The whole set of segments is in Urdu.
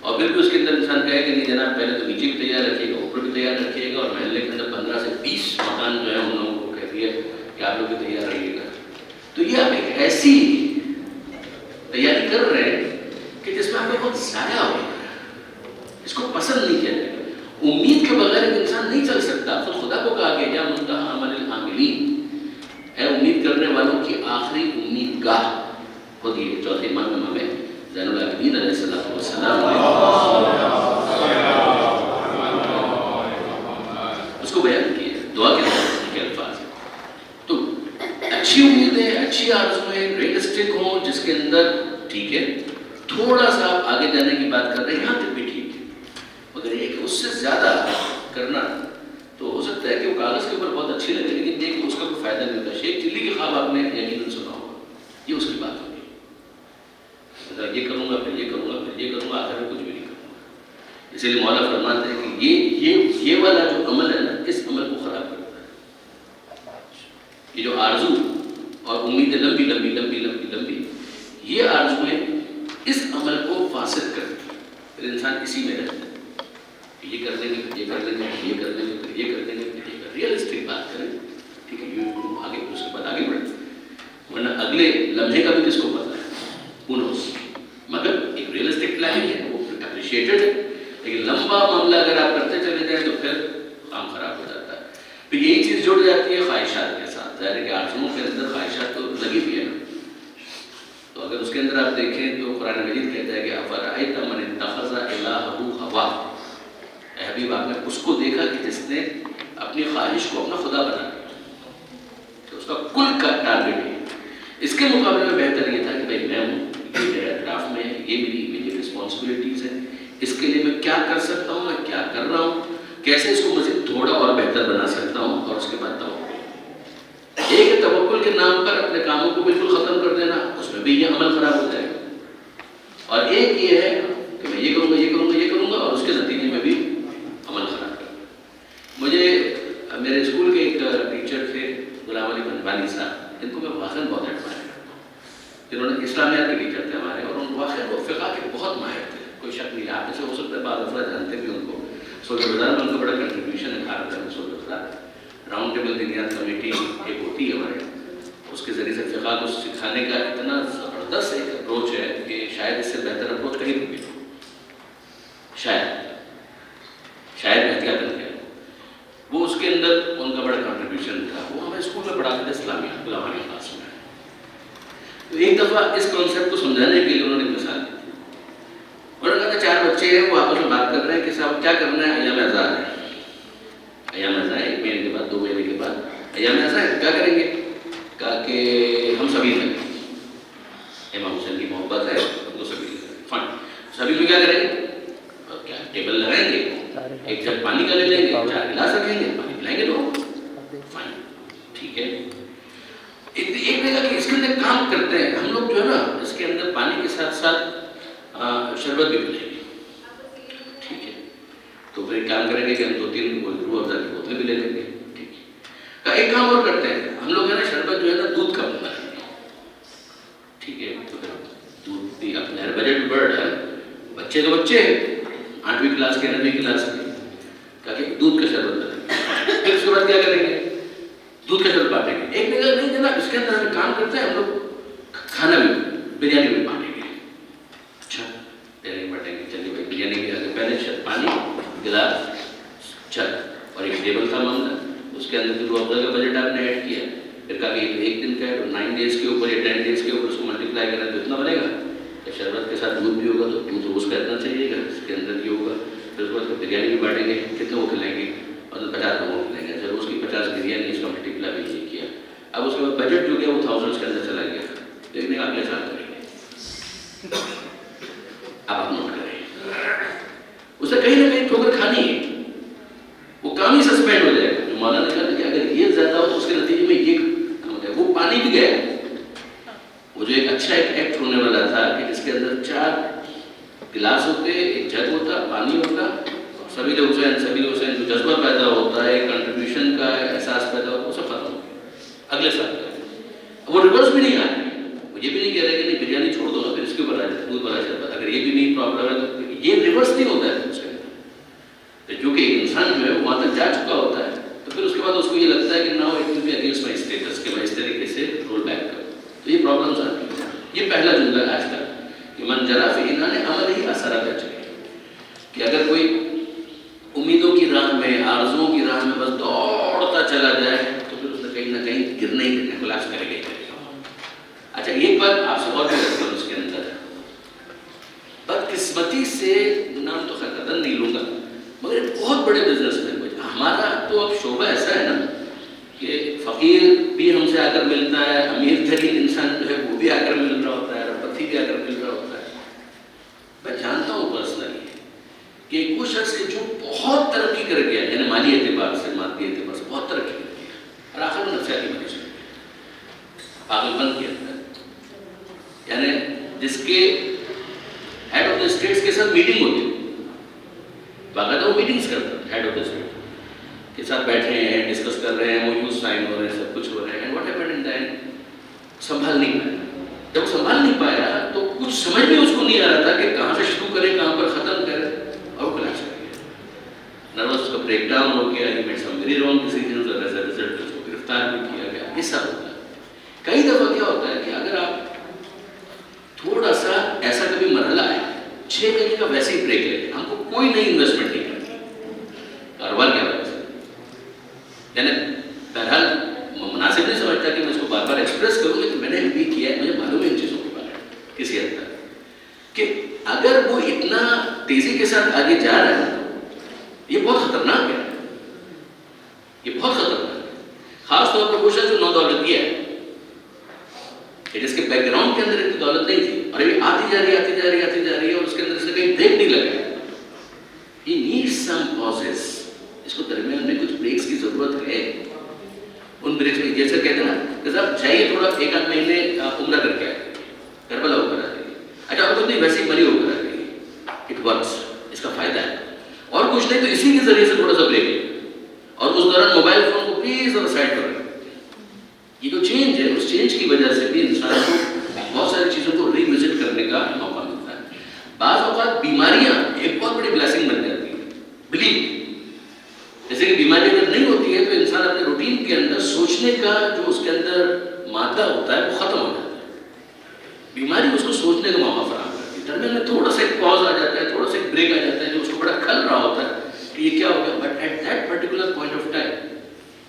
اور پھر بھی اس کے اندر انسان کہے کہ نہیں جناب پہلے تو نیچے بھی تیار رکھیے گا، اوپر بھی تیار رکھیے گا، اور محلے کے اندر 15 سے 20 مکان جو ہے ان لوگوں کو کہہ دیا کہ آپ لوگ بھی تیار رہیے گا. تو یہ آپ ایک ایسی تیاری کر رہے ہیں کہ جس میں آپ کو بہت ضائع ہو رہا ہے، اس کو پسند نہیں کیا جائے گا. امید کے بغیر ایک انسان نہیں چل سکتا. خود خدا کو کہا کہ یا منتہی عمل العاملین، اے امید کرنے والوں کی آخری امید گاہ. خود یہ چوتھے امام ہمیں زین العابدین علیہ السلام اس کو بیان کیا دعا کے الفاظ. تو اچھی امیدیں، اچھی آرزویں ریئلسٹک ہوں، جس کے اندر ٹھیک ہے تھوڑا سا آپ آگے جانے کی بات کر رہے ہیں، یہاں تک بھی ٹھیک ہے، مگر یہ کہ اس سے زیادہ کرنا تو ہو سکتا ہے کہ وہ کاغذ کے اوپر بہت اچھی لگے لیکن دیکھ اس کا کوئی فائدہ نہیں ہوتا. شیخ چلی کے خواب آپ نے یقیناً سنا ہوگا، یہ اس کی بات ہوگی، یہ کروں گا پھر یہ کروں گا پھر یہ کروں گا، آخر میں کچھ بھی نہیں کروں گا. اسی لیے مولا فرماتے ہیں کہ یہ والا جو عمل ہے نا، اس عمل کو خراب کرتا ہے. یہ جو آرزو اور امیدیں لمبی لمبی لمبی لمبی لمبی، یہ آرزویں اس عمل کو فاسد کرتی ہیں. پھر انسان اسی میں رہتا ہے کہ یہ کر دیں گے پھر یہ کر دیں گے پھر یہ کر دیں گے پھر یہ کر دیں گے پھر یہ کر. ریئلسٹک بات کریں، ٹھیک ہے، یہ آگے اس کے بعد آگے بڑھیں، ورنہ اگلے لمحے کا بھی کس کو پتہ ہے، انہوں. مگر ایک ریئلسٹک پلاننگ ہے، وہ اپریشیٹڈ ہے، لیکن لمبا معاملہ اگر آپ کرتے چلے جائیں تو پھر کام خراب ہو جاتا ہے. پھر یہی چیز جڑ جاتی ہے خواہشات کے ساتھ. ظاہر ہے کہ آرزوؤں کے اندر خواہشات تو لگی ہوئی ہے نا. تو اگر اس کے اندر آپ دیکھیں تو قرآن مجید کہتا ہے کہ افرأیت من اتخذ الہہ ہواہ، اے حبیب آپ نے اس کو دیکھا کہ جس نے اپنی خواہش کو اپنا خدا بنا لیا، کہ اس کا کل کا ٹارگیٹ ہے. اس کے مقابلے میں بہتر یہ تھا کہ بھائی میں ہوں، یہ میرے اطراف میں ہے، یہ میری رسپانسبلٹیز ہیں، اس کے لیے میں کیا کر سکتا ہوں، میں کیا کر رہا ہوں، کیسے اس کو مزید تھوڑا اور بہتر بنا سکتا ہوں. اور اس کے بعد توکل. ایک توکل کے نام پر اپنے کاموں کو بالکل ختم کر دینا، اس میں بھی یہ عمل خراب ہو جائے گا. اور ایک یہ ہے کہ میں یہ کروں گا یہ کروں گا یہ کروں گا اور اس کے نتیجے میں بھی عمل خراب کروں. مجھے میرے اسکول کے ایک ٹیچر تھے غلام علی بنوانی صاحب، ان کو میں واقعی بہت ایڈمائر کرتا ہوں. جنہوں نے اسلامیات کے ٹیچر تھے ہمارے، اور ان واقعی وہ فقہ کے بہت ماہر تھے، کوئی شک نہیں. آپ میں سے ہو سکتا ہے بعض افراد جانتے بھی ان کو. سولہ بازار میں ان کا بڑا کنٹریبیوشن ہے. بھارت میں سولہ بازار راؤنڈ ٹیبل دینیات کمیٹی ایک ہوتی ہے ہمارے، اس کے ذریعے سے فقہ کو سکھانے کا اتنا زبردست ایک اپروچ ہے کہ شاید اس سے بہتر اپروچ کہیں بھی نہیں. شاید احتیاطاً کیا وہ اس کے اندر ان کا بڑا کنٹریبیوشن تھا. وہ ہمیں اسکول میں پڑھاتے تھے اسلامیات غلام علی کلاس میں. تو ایک دفعہ اس کانسیپٹ کو سمجھانے کے لیے انہوں نے مثال دی تھی. انہوں نے کہا کہ 4 بچے ہیں، وہ آپس میں بات کر رہے ہیں کہ صاحب کیا کرنا ہے، ایام اعزاز ہے. ایام اعزاز 1 مہینے کے بعد 2 مہینے کے بعد ایام اعزاز ہے، کیا کریں گے؟ کہا کہ ہم سبھی لیں گے. امام حسین کی محبت ہے تو سبھی لیں گے. فائن، سبھی میں کیا کریں گے؟ کیا ٹیبل لگائیں گے، ایک جگ پانی کا لے لیں گے، 4 گلاس رکھیں گے، پانی پلائیں گے لوگ. فائن، ٹھیک ہے. ایک جگہ کہ اس کے اندر کام کرتے ہیں ہم لوگ جو ہے نا، اس کے اندر پانی کے ساتھ ساتھ شربت بھی پلائیں گے. ٹھیک ہے، تو پھر کام کریں گے کہ ہم 2-3 روح افزا کی بوتلیں بھی لے لیں گے. ٹھیک ہے. ایک کام اور کرتے ہیں ہم لوگ ہے نا، شربت جو ہے نا دودھ کا بنائیں گے. ٹھیک ہے، تو پھر دودھ بھی اپنے بجٹ بھی بڑھ رہا ہے. بچے تو بچے 8ویں کلاس کے 9ویں کلاس کے، کہا کہ دودھ کا شربت بنائیں گے. پھر اس کے بعد کیا کریں گے؟ دودھ کا شربت بانٹیں گے. ایک جگہ نہیں جناب، اس کے اندر ہم کام کرتے ہیں ہم لوگ کھانا بھی بریانی بھی بانٹیں گے. اچھا بریانی بانٹیں گے، چلیے بھائی بریانی بھی آگے. پہلے پانی گلاس چل اور ایک ٹیبل تھا معاملہ، اس کے اندر روح افزا کا بجٹ آپ نے ایڈ کیا. پھر کہا کہ 1 دن کا ہے، 9 ڈیز کے اوپر یا 10 ڈیز کے اوپر اس کو ملٹیپلائی کریں تو اتنا بنے گا. شربت کے ساتھ دودھ بھی ہوگا تو دودھ روز کا اتنا چاہیے گا، اس کے اندر یہ ہوگا. پھر اس کے بعد بریانی بھی بانٹیں گے، کتنے وہ کھلائیں گے؟ اور 50 لوگوں کو کھلائیں گے. چلو اس کی 50 بریانی، اس کا ملٹیپلائی بھی یہ کیا. اب اس کے بعد بجٹ جو کیا وہ 1000 کے اندر چلا گیا. دیکھنے اگلے سال کریں گے. اب آپ نوٹ کریں، اسے کہیں نہ کہیں ٹھوکر کھانی ہے، وہ کام ہی سسپینڈ ہو جائے گا. جو مولانا نے کہا کہ اگر یہ زیادہ ہو تو اس کے نتیجے میں یہ کام ہے. وہ پانی بھی گیا. وہ جو ایک اچھا ایکٹ ہونے والا تھا کہ جس کے اندر 4 گلاس ہوتے، ایک جگ ہوتا، پانی ہوتا، سبھی حسین جو جذبہ پیدا ہوتا ہے، کنٹریبیوشن کا احساس پیدا ہوتا ہے، وہ سب ختم ہو گیا. اگلے سال کا وہ ریورس بھی نہیں آئے. وہ یہ بھی نہیں کہہ رہے کہ نہیں بریانی چھوڑ دو گا پھر اس کے اوپر آ جائے دودھ والا شربت. اگر یہ بھی نہیں پرابلم ہے تو یہ ریورس نہیں ہوتا ہے اس کے اندر، کیونکہ ایک انسان جو ہے وہ وہاں تک جا چکا ہوتا ہے تو پھر اس کے بعد اس کو یہ لگتا ہے کہ now it will be against my status, کہ میں اس طریقے سے رول بیک کروں، تو یہ پرابلمس آتی ہیں۔ یہ پہلا جملہ آج کا کہ من جرا فی عنان عملہ اثرات چاہیے، کہ اگر کوئی امیدوں کی راہ میں، آرزوؤں کی راہ میں بس دوڑتا چلا جائے تو پھر اس نے کہیں نہ کہیں گرنا ہی گرنا، کلاش کرے گا۔ اچھا ایک بات آپ سے اور بھی رکھتا ہوں اس کے اندر، بدقسمتی سے نام تو خیر قدر نہیں لوں گا، مگر بہت بڑے بزنس مین، ہمارا تو اب شعبہ ایسا ہے نا کہ فقیر بھی ہم سے آ کر ملتا ہے، امیر ترین انسان جو ہے وہ بھی آ کر مل رہا ہوتا ہے، ربتی بھی آ کر مل رہا ہوتا ہے۔ میں جانتا ہوں پرسنلی کہ وہ شخص جو بہت ترقی کر گیا، یعنی مالی اعتبار سے، مادی اعتبار سے بہت ترقی کر گیا، اور آخر میں نفسیاتی مریض ہو گیا، پاگل بن گیا، یعنی جس کے ہیڈ آف دا اسٹیٹس کے ساتھ میٹنگ ہوتی، باقاعدہ وہ میٹنگز کرتا ہے ہیڈ آف دا اسٹیٹ کے ساتھ، بیٹھے ہیں، ڈسکس کر رہے ہیں، وہ یوز سائن ہو رہے ہیں، سب کچھ ہو رہے ہیں، what happened in the end سنبھال نہیں پایا۔ جب وہ سنبھال نہیں پایا تو کچھ سمجھ میں اس کو نہیں آ رہا تھا کہ کہاں سے شروع کرے، کہاں پر ختم کرے، اور وہ کلاش کر گیا، نروس اس کا بریک ڈاؤن ہو گیا، he made some very wrong decisions, اور ایز اے رزلٹ اس کو گرفتار بھی کیا گیا۔ یہ سب ہوتا ہے۔ کئی دفعہ کیا ہوتا ہے کہ اگر آپ تھوڑا سا ایسا کبھی مرحلہ ہے، 6 مہینے کا ویسے ہی بریک لے، ہم کو کوئی نئی انویسٹمنٹ نہیں کرنی، کاروبار کیا وجہ سے، یعنی بہرحال مناسب نہیں سمجھتا کہ میں اس کو بار بار ایکسپریس کروں، لیکن میں نے بھی کیا ہے، مجھے معلوم ہے ان چیزوں کے بارے میں کسی حد تک، کہ اگر وہ اتنا تیزی کے ساتھ آگے جا رہا ہے یہ بہت خطرناک ہے، یہ بہت خطرناک ہے، خاص طور پر وہ شخص جو نودولتیہ ہے، جس کے بیک گراؤنڈ کے اندر اتنی دولت نہیں تھی، اور یہ آتی جا رہی ہے، آتی جا رہی ہے، آتی جا رہی ہے، اور اس کے اندر سے کہیں بریک نہیں لگا۔ He needs some pauses، اس کو درمیان میں کچھ بریکس کی ضرورت ہے۔ ان بریکس میں جیسے کہتے ہیں نا کہ صاحب جائیے تھوڑا 1-8 مہینے عمرہ کر کے آئے، کربلا ہو کر آ جائیے، اچھا آپ کو نہیں ویسے ہی مری ہو کر آ جائیے، اٹ ورکس، اس کا فائدہ ہے، اور کچھ نہیں تو اسی کے ذریعے سے تھوڑا سا بریک لیں، اور اس دوران موبائل فون کو پلیز ذرا سائڈ پر رکھیں۔ یہ جو چینج ہے، اس چینج کی وجہ سے بھی انسان کو بہت ساری چیزوں کو ری وزٹ کرنے کا موقع ملتا ہے۔ بعض اوقات بیماریاں ایک بہت بڑی بلیسنگ بن جاتی ہیں، بلیو، جیسے کہ بیماری اگر نہیں ہوتی ہے تو انسان اپنے روٹین کے اندر سوچنے کا جو اس کے اندر مادہ ہوتا ہے وہ ختم ہو جاتا ہے، بیماری اس کو سوچنے کا موقع فراہم کرتی ہے، درمیان میں تھوڑا سا ایک پاز آ جاتا ہے، تھوڑا سا ایک بریک آ جاتا ہے جو اس کو بڑا کھل رہا ہوتا ہے کہ یہ کیا ہو گیا، but at that particular point of time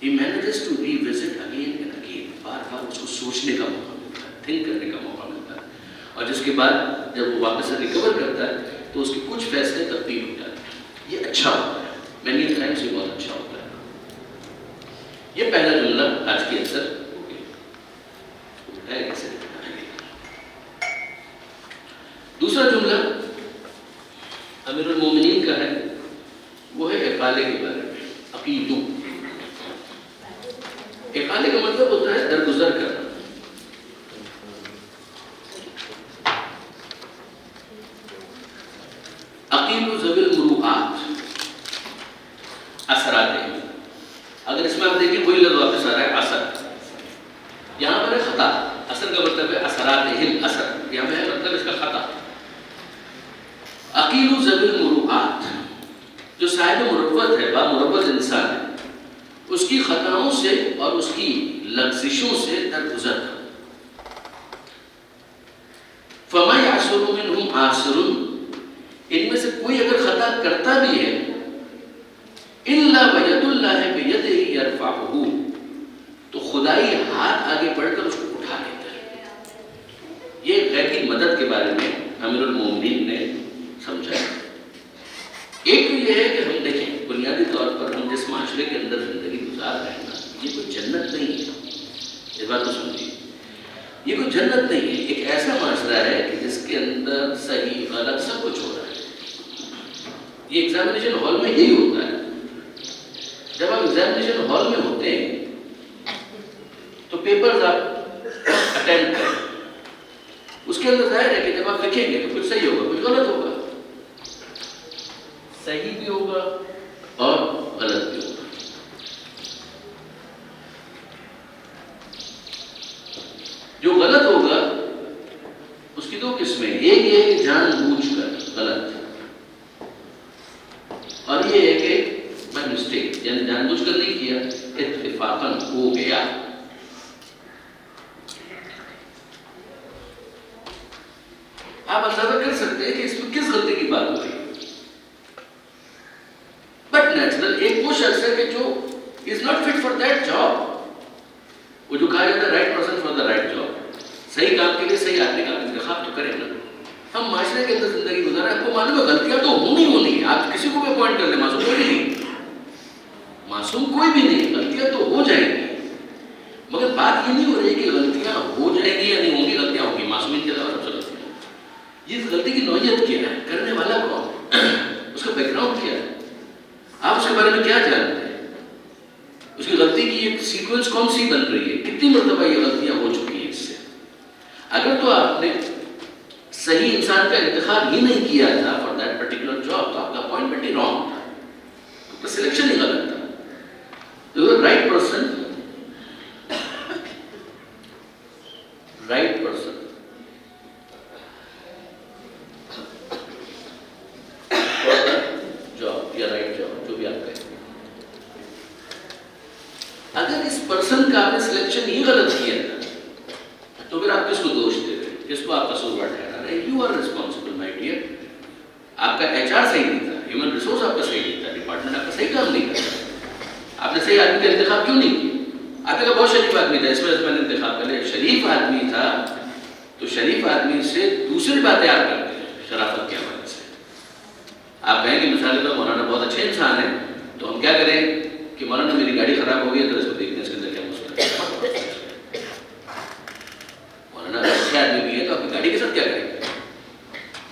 he manages to revisit again and again، بار بار اس کو سوچنے کا موقع ملتا ہے، تھنک کرنے کا موقع ملتا ہے، اور جس کے بعد جب وہ واپس سے ریکور کرتا ہے تو اس کے کچھ فیصلے تبدیل ہو جاتے ہیں۔ یہ اچھا ہوتا ہے، مینی ٹائمس یہ بہت اچھا ہوتا ہے۔ یہ پہلا جملہ آج کے اندر ہو گیا ہے کیسے۔ دوسرا جملہ امیر المومنین کا ہے، وہ ہے اقالے کے بارے میں، عقیدو۔ اقالے کا مطلب ہوتا ہے درگزر کرنا، عقیل ذوی المروءات اثرات ہیں۔ اگر اس میں آپ دیکھیں وہی لفظ واپس آ رہا ہے اثر، یہاں پر ہے خطا، اثر کا مطلب ہے اثرات ہل، اثر یہاں پہ ہے مطلب اس کا خطا۔ عقیل ذوی المروءات، جو صاحب مروت ہے، بامروت انسان ہے، اس کی خطاؤں سے اور اس کی لغزشوں سے درگزر کرو۔ فَمَا يَعْصُرُ مِنْهُمْ عَاصِرٌ، ان میں سے کوئی اگر خطا کرتا بھی ہے، إِلَّا وَيَدُ اللَّهِ بِيَدِهِ يَرْفَعُهُ، تو خدائی ہاتھ آگے بڑھ کر اس کو اٹھا لیتا ہے۔ یہ غیبی مدد کے بارے میں امیر المومنین نے سمجھا۔ ایک تو یہ ہے کہ ہم دیکھیں بنیادی طور پر ہم جس معاشرے کے اندر زندگی گزار رہے ہیں نا، یہ کوئی جنت نہیں ہے، اس بات کو سمجھیے، یہ کوئی جنت نہیں ہے، ایک ایسا معاشرہ ہے کہ جس کے اندر صحیح غلط سب کچھ ہو رہا ہے۔ یہ ایگزامینیشن ہال میں یہی ہوتا ہے، جب آپ ایگزامینیشن ہال میں ہوتے ہیں تو پیپرز آپ اٹینڈ کریں، اس کے اندر ظاہر ہے کہ جب آپ لکھیں گے تو کچھ صحیح ہوگا، کچھ غلط ہوگا، صحیح بھی ہوگا اور غلط بھی ہوگا۔ جو غلط ہوگا اس کی دو قسمیں، ایک یہ کہ جان بوجھ کر غلط، اور یہ ہے کہ بائی مسٹیک، یعنی جان بوجھ کر نہیں کیا، اتفاقاً ہو گیا. آپ اندازہ کر سکتے ہیں کہ اس میں کس غلطی کی بات ہو رہی ہے. بٹ نیچرل ایک وہ شخص ہے کہ جو is not fit for that job. وہ جو کہا جاتا ہے right person for the right job, صحیح کام کے لیے صحیح آدمی کا انتخاب تو کرے نا. ہم معاشرے کے اندر زندگی گزارا، آپ کو معلوم ہے غلطیاں تو ہونی ہونی ہے. آپ کسی کو بھی اپوائنٹ کر لیں، معصوم کوئی بھی نہیں، معصوم کوئی بھی نہیں، غلطیاں تو ہو جائیں گی. مگر بات یہ نہیں ہو رہی کہ غلطیاں ہو جائیں گی یا نہیں ہوں گی، غلطیاں ہوں گی. معصومین کے علاوہ سب سے غلطیاں. یہ غلطی کی نوعیت کیا ہے، کرنے والا کون، اس کا بیک گراؤنڈ کیا ہے، آپ اس کے بارے میں کیا جانتے ہیں، اس کی غلطی کی ایک سیکوینس کون سی بن رہی ہے، کتنی مرتبہ یہ غلطیاں ہو چکی ہیں اس سے. اگر تو آپ نے صحیح انسان کا انتخاب ہی نہیں کیا تھا فار دیٹ پرٹیکولر جاب، تو آپ کا اپوائنٹمنٹ ہی رانگ تھا، آپ کا سلیکشن ہی غلط تھا. رائٹ پرسن جاب یا رائٹ جاب جو بھی آپ کہیں. اگر اس پرسن کا آپ نے سلیکشن ہی غلط کیا تھا تو پھر آپ کس کو دوش دے رہے ہیں، کس کو آپ قصوروار ٹھہرا رہے ہیں؟ You are responsible my dear. آپ کا ایچ آر صحیح نہیں تھا، ہیومن ریسورس آپ کا صحیح نہیں تھا، ڈپارٹمنٹ آپ کا صحیح کام نہیں کرتا. آپ نے صحیح آدمی کا انتخاب کیوں نہیں کیا؟ آپ کا بہت شریف آدمی تھا، اس وجہ سے میں نے انتخاب کر لیا. شریف آدمی تھا تو شریف آدمی سے دوسری باتیں آپ کرتے ہیں شرافت کے حوالے سے. آپ کہیں کہ مثال تو مولانا بہت اچھے انسان ہیں، تو ہم کیا کریں کہ مولانا میری گاڑی خراب ہو گئی ہے تو اس کو دیکھنے اس کے اندر کیا مسئلہ ہے. مولانا اچھے آدمی بھی ہے تو آپ کی گاڑی کے ساتھ کیا کریں گے،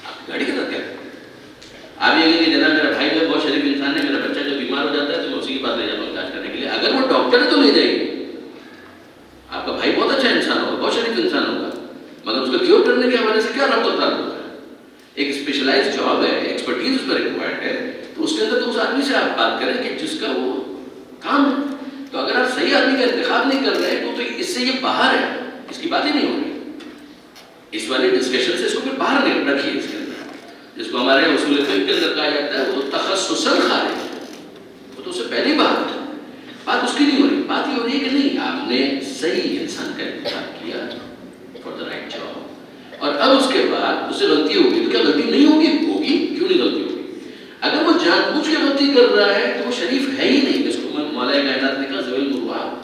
آپ کی گاڑی کے ساتھ کیا کریں. آپ یہ کہیں کہ جناب میرا بھائی جو بہت شریف انسان ہے، میرا بچہ جو بیمار ہو جاتا ہے تو میں اسی کے پاس لے جاتا ہوں علاج کرنے کے لیے. اگر وہ ڈاکٹر ہے تو لے جائیے. آپ کا بھائی بہت اچھا انسان ہوگا، بہت شریف انسان ہوگا، مگر اس کو کیور کرنے کے حوالے سے کیا ربط ہوتا ہے. ایک اسپیشلائز جاب ہے، ایکسپرٹیز اس پر ریکوائرڈ ہے، تو اس کے اندر تو اس آدمی سے آپ بات کریں کہ جس کا وہ کام ہے. تو اگر آپ صحیح آدمی کا انتخاب نہیں کر رہے تو اس سے یہ باہر ہے، اس کی بات ہی نہیں ہو رہی. اس والے ڈسکشن سے اس کو پھر باہر نہیں رکھیے. اس کے اندر جس کو ہمارے اصول فقہ کے اندر کہا جاتا ہے وہ تخصصاً خارج ہے، وہ تو اس سے پہلی بات اس کی نہیں ہو رہی. بات یہ ہو رہی ہے کہ نہیں، آپ نے صحیح انسان کا انتخاب کیا فار دا رائٹ جاب، اور اب اس کے بعد اس سے غلطی ہوگی تو کیا غلطی نہیں ہوگی؟ ہوگی. کیوں نہیں غلطی ہوگی؟ اگر وہ جان بوجھ کے غلطی کر رہا ہے تو وہ شریف ہے ہی نہیں. جس کو مولا کائنات نے کہا ذوی المروءات.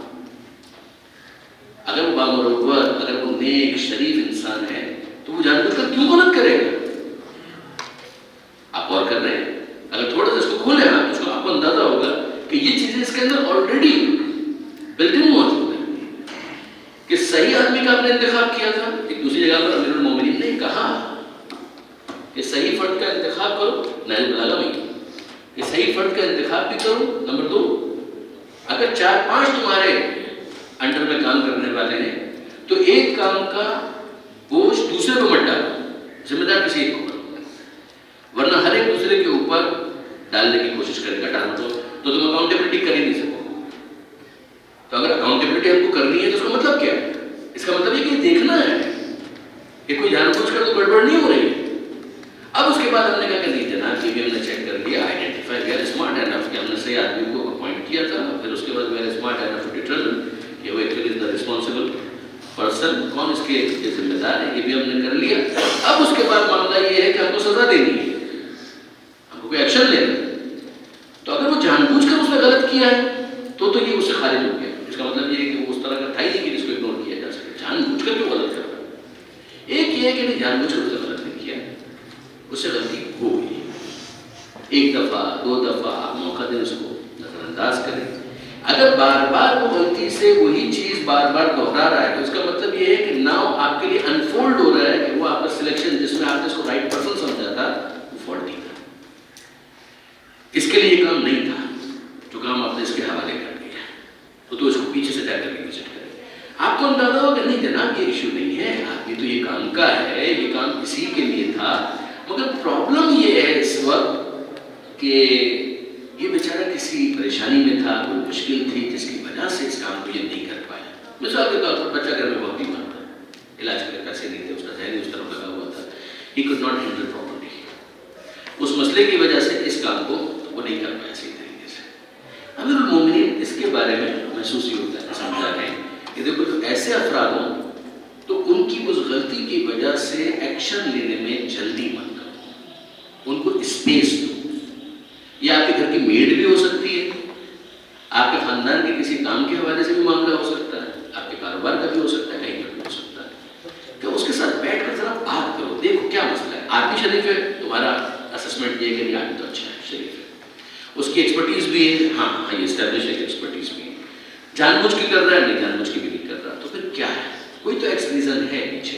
اگر وہ بامروت، اگر وہ نیک شریف انسان ہے تو وہ جان بوجھ کر کیوں غلط کرے گا؟ آپ غور کر رہے ہیں؟ اگر تھوڑا سا اس کو کھولیں تو آپ کو اندازہ ہوگا کہ یہ چیزیں اس کے اندر آلریڈی بلٹ ان موجود ہیں کہ صحیح آدمی کا آپ نے انتخاب کیا تھا. ایک دوسری جگہ پر امیر المومنین نے کہا کہ صحیح فرد کا انتخاب کرو، نہج البلاغہ میں کہ صحیح فرد کا انتخاب بھی کرو. نمبر 2، اگر 4-5 تمہارے انڈر میں کام کرنے والے ہیں تو ایک کام کا بوجھ دوسرے کو مت ڈالو، ذمہ دار کسی ایک کو کرو، ورنہ ہر ایک دوسرے کے اوپر ڈالنے کی کوشش کرے گا ڈالو تو تم اکاؤنٹیبلٹی کر ہی نہیں سکو. تو اگر اکاؤنٹیبلٹی ہم کو کرنی ہے تو اس کا مطلب کیا ہے؟ اس کا مطلب یہ کہ دیکھنا ہے کہ کوئی جان بوجھ کر تو گڑبڑ نہیں ہو رہی ہے. اب اس کے بعد ہم نے کہا کہ نہیں جناب، یہ بھی ہم نے چیک کر لیا، identify we are smart enough کہ ہم نے صحیح آدمی کو اپوائنٹ کیا تھا. پھر اس کے بعد we are smart enough to determine کہ وہ actually is the responsible person, کون اس کے ذمہ دار ہے، یہ بھی ہم نے کر لیا. اب اس کے بعد معاملہ یہ ہے کہ ہم کو سزا دینی ہے، ہم کو کوئی ایکشن لینا ہے. تو اگر وہ جان بوجھ کر اس نے غلط کیا ہے تو یہ اس سے خارج ہو گیا. اس کا مطلب یہ ہے کہ وہ اس طرح کا تھا ہی نہیں کہ جس کو اگنور کیا جا سکے. جان بوجھ کر کیوں غلط کر رہا ہے؟ ایک یہ ہے کہ نہیں، جان بوجھ کر اس نے غلط نہیں کیا، اس سے غلطی ہو گئی. 1 دفعہ 2 دفعہ موقع دیں، اس کو نظر انداز کریں. اگر بار بار وہ غلطی سے وہی چیز بار بار دہرا رہا ہے تو اس کا مطلب یہ ہے کہ ناؤ آپ کے لیے انفولڈ ہو رہا ہے کہ وہ آپ کا سلیکشن جس میں آپ نے اس کو رائٹ پرسن سمجھا تھا وہ فالٹی تھا. اس کے لیے یہ کام نہیں تھا جو کام آپ نے اس کے حوالے کر دیا. تو اس کو پیچھے سے ٹیکل کی وزٹ کریں. آپ کو اندازہ ہوگا کہ نہیں جناب یہ ایشو نہیں ہے، آدمی تو یہ کام کا ہے، یہ کام اسی کے لیے تھا. مگر پرابلم یہ ہے اس وقت کہ یہ بیچارہ کسی پریشانی میں تھا، کوئی مشکل تھی جس کی وجہ سے اس کام کو یہ نہیں کر پایا. مثال کے طور پر بچہ گھر میں بہت بیمار تھا، علاج کے لیے پیسے نہیں تھے، اس کا ذہن اس طرف لگا ہوا تھا. ہی could not handle properly. اس مسئلے کی وجہ سے اس کام کو وہ نہیں کر پائے صحیح طریقے سے. امیر المومنین اس کے بارے میں محسوس یہ ہوتا ہے سمجھا ہے کہ دیکھو جو ایسے افراد ہوں تو ان کی اس غلطی کی وجہ سے ایکشن لینے میں جلدی مت کرو، ان کو اسپیس دو. یہ آپ کے گھر کی میڈ بھی ہو سکتی ہے، آپ کے خاندان کے کسی کام کے حوالے سے بھی معاملہ ہو سکتا ہے، آپ کے کاروبار کا بھی ہو سکتا ہے، کہیں پر بھی ہو سکتا ہے. کہ اس کے ساتھ بیٹھ کر ذرا بات کرو، دیکھو کیا مسئلہ ہے. آدمی شریف ہے، تمہارا اسسمنٹ یہ ہے کہ نہیں آدمی تو اچھا ہے، شریف ہے، اس کی ایکسپرٹیز بھی ہے، ہاں یہ اسٹیبلش ہے کہ ایکسپرٹیز بھی ہے، جان بوجھ کے کر رہا ہے نہیں جان بوجھ کے بھی نہیں کر رہا، تو پھر کیا ہے؟ کوئی تو ایکس ریزن ہے پیچھے.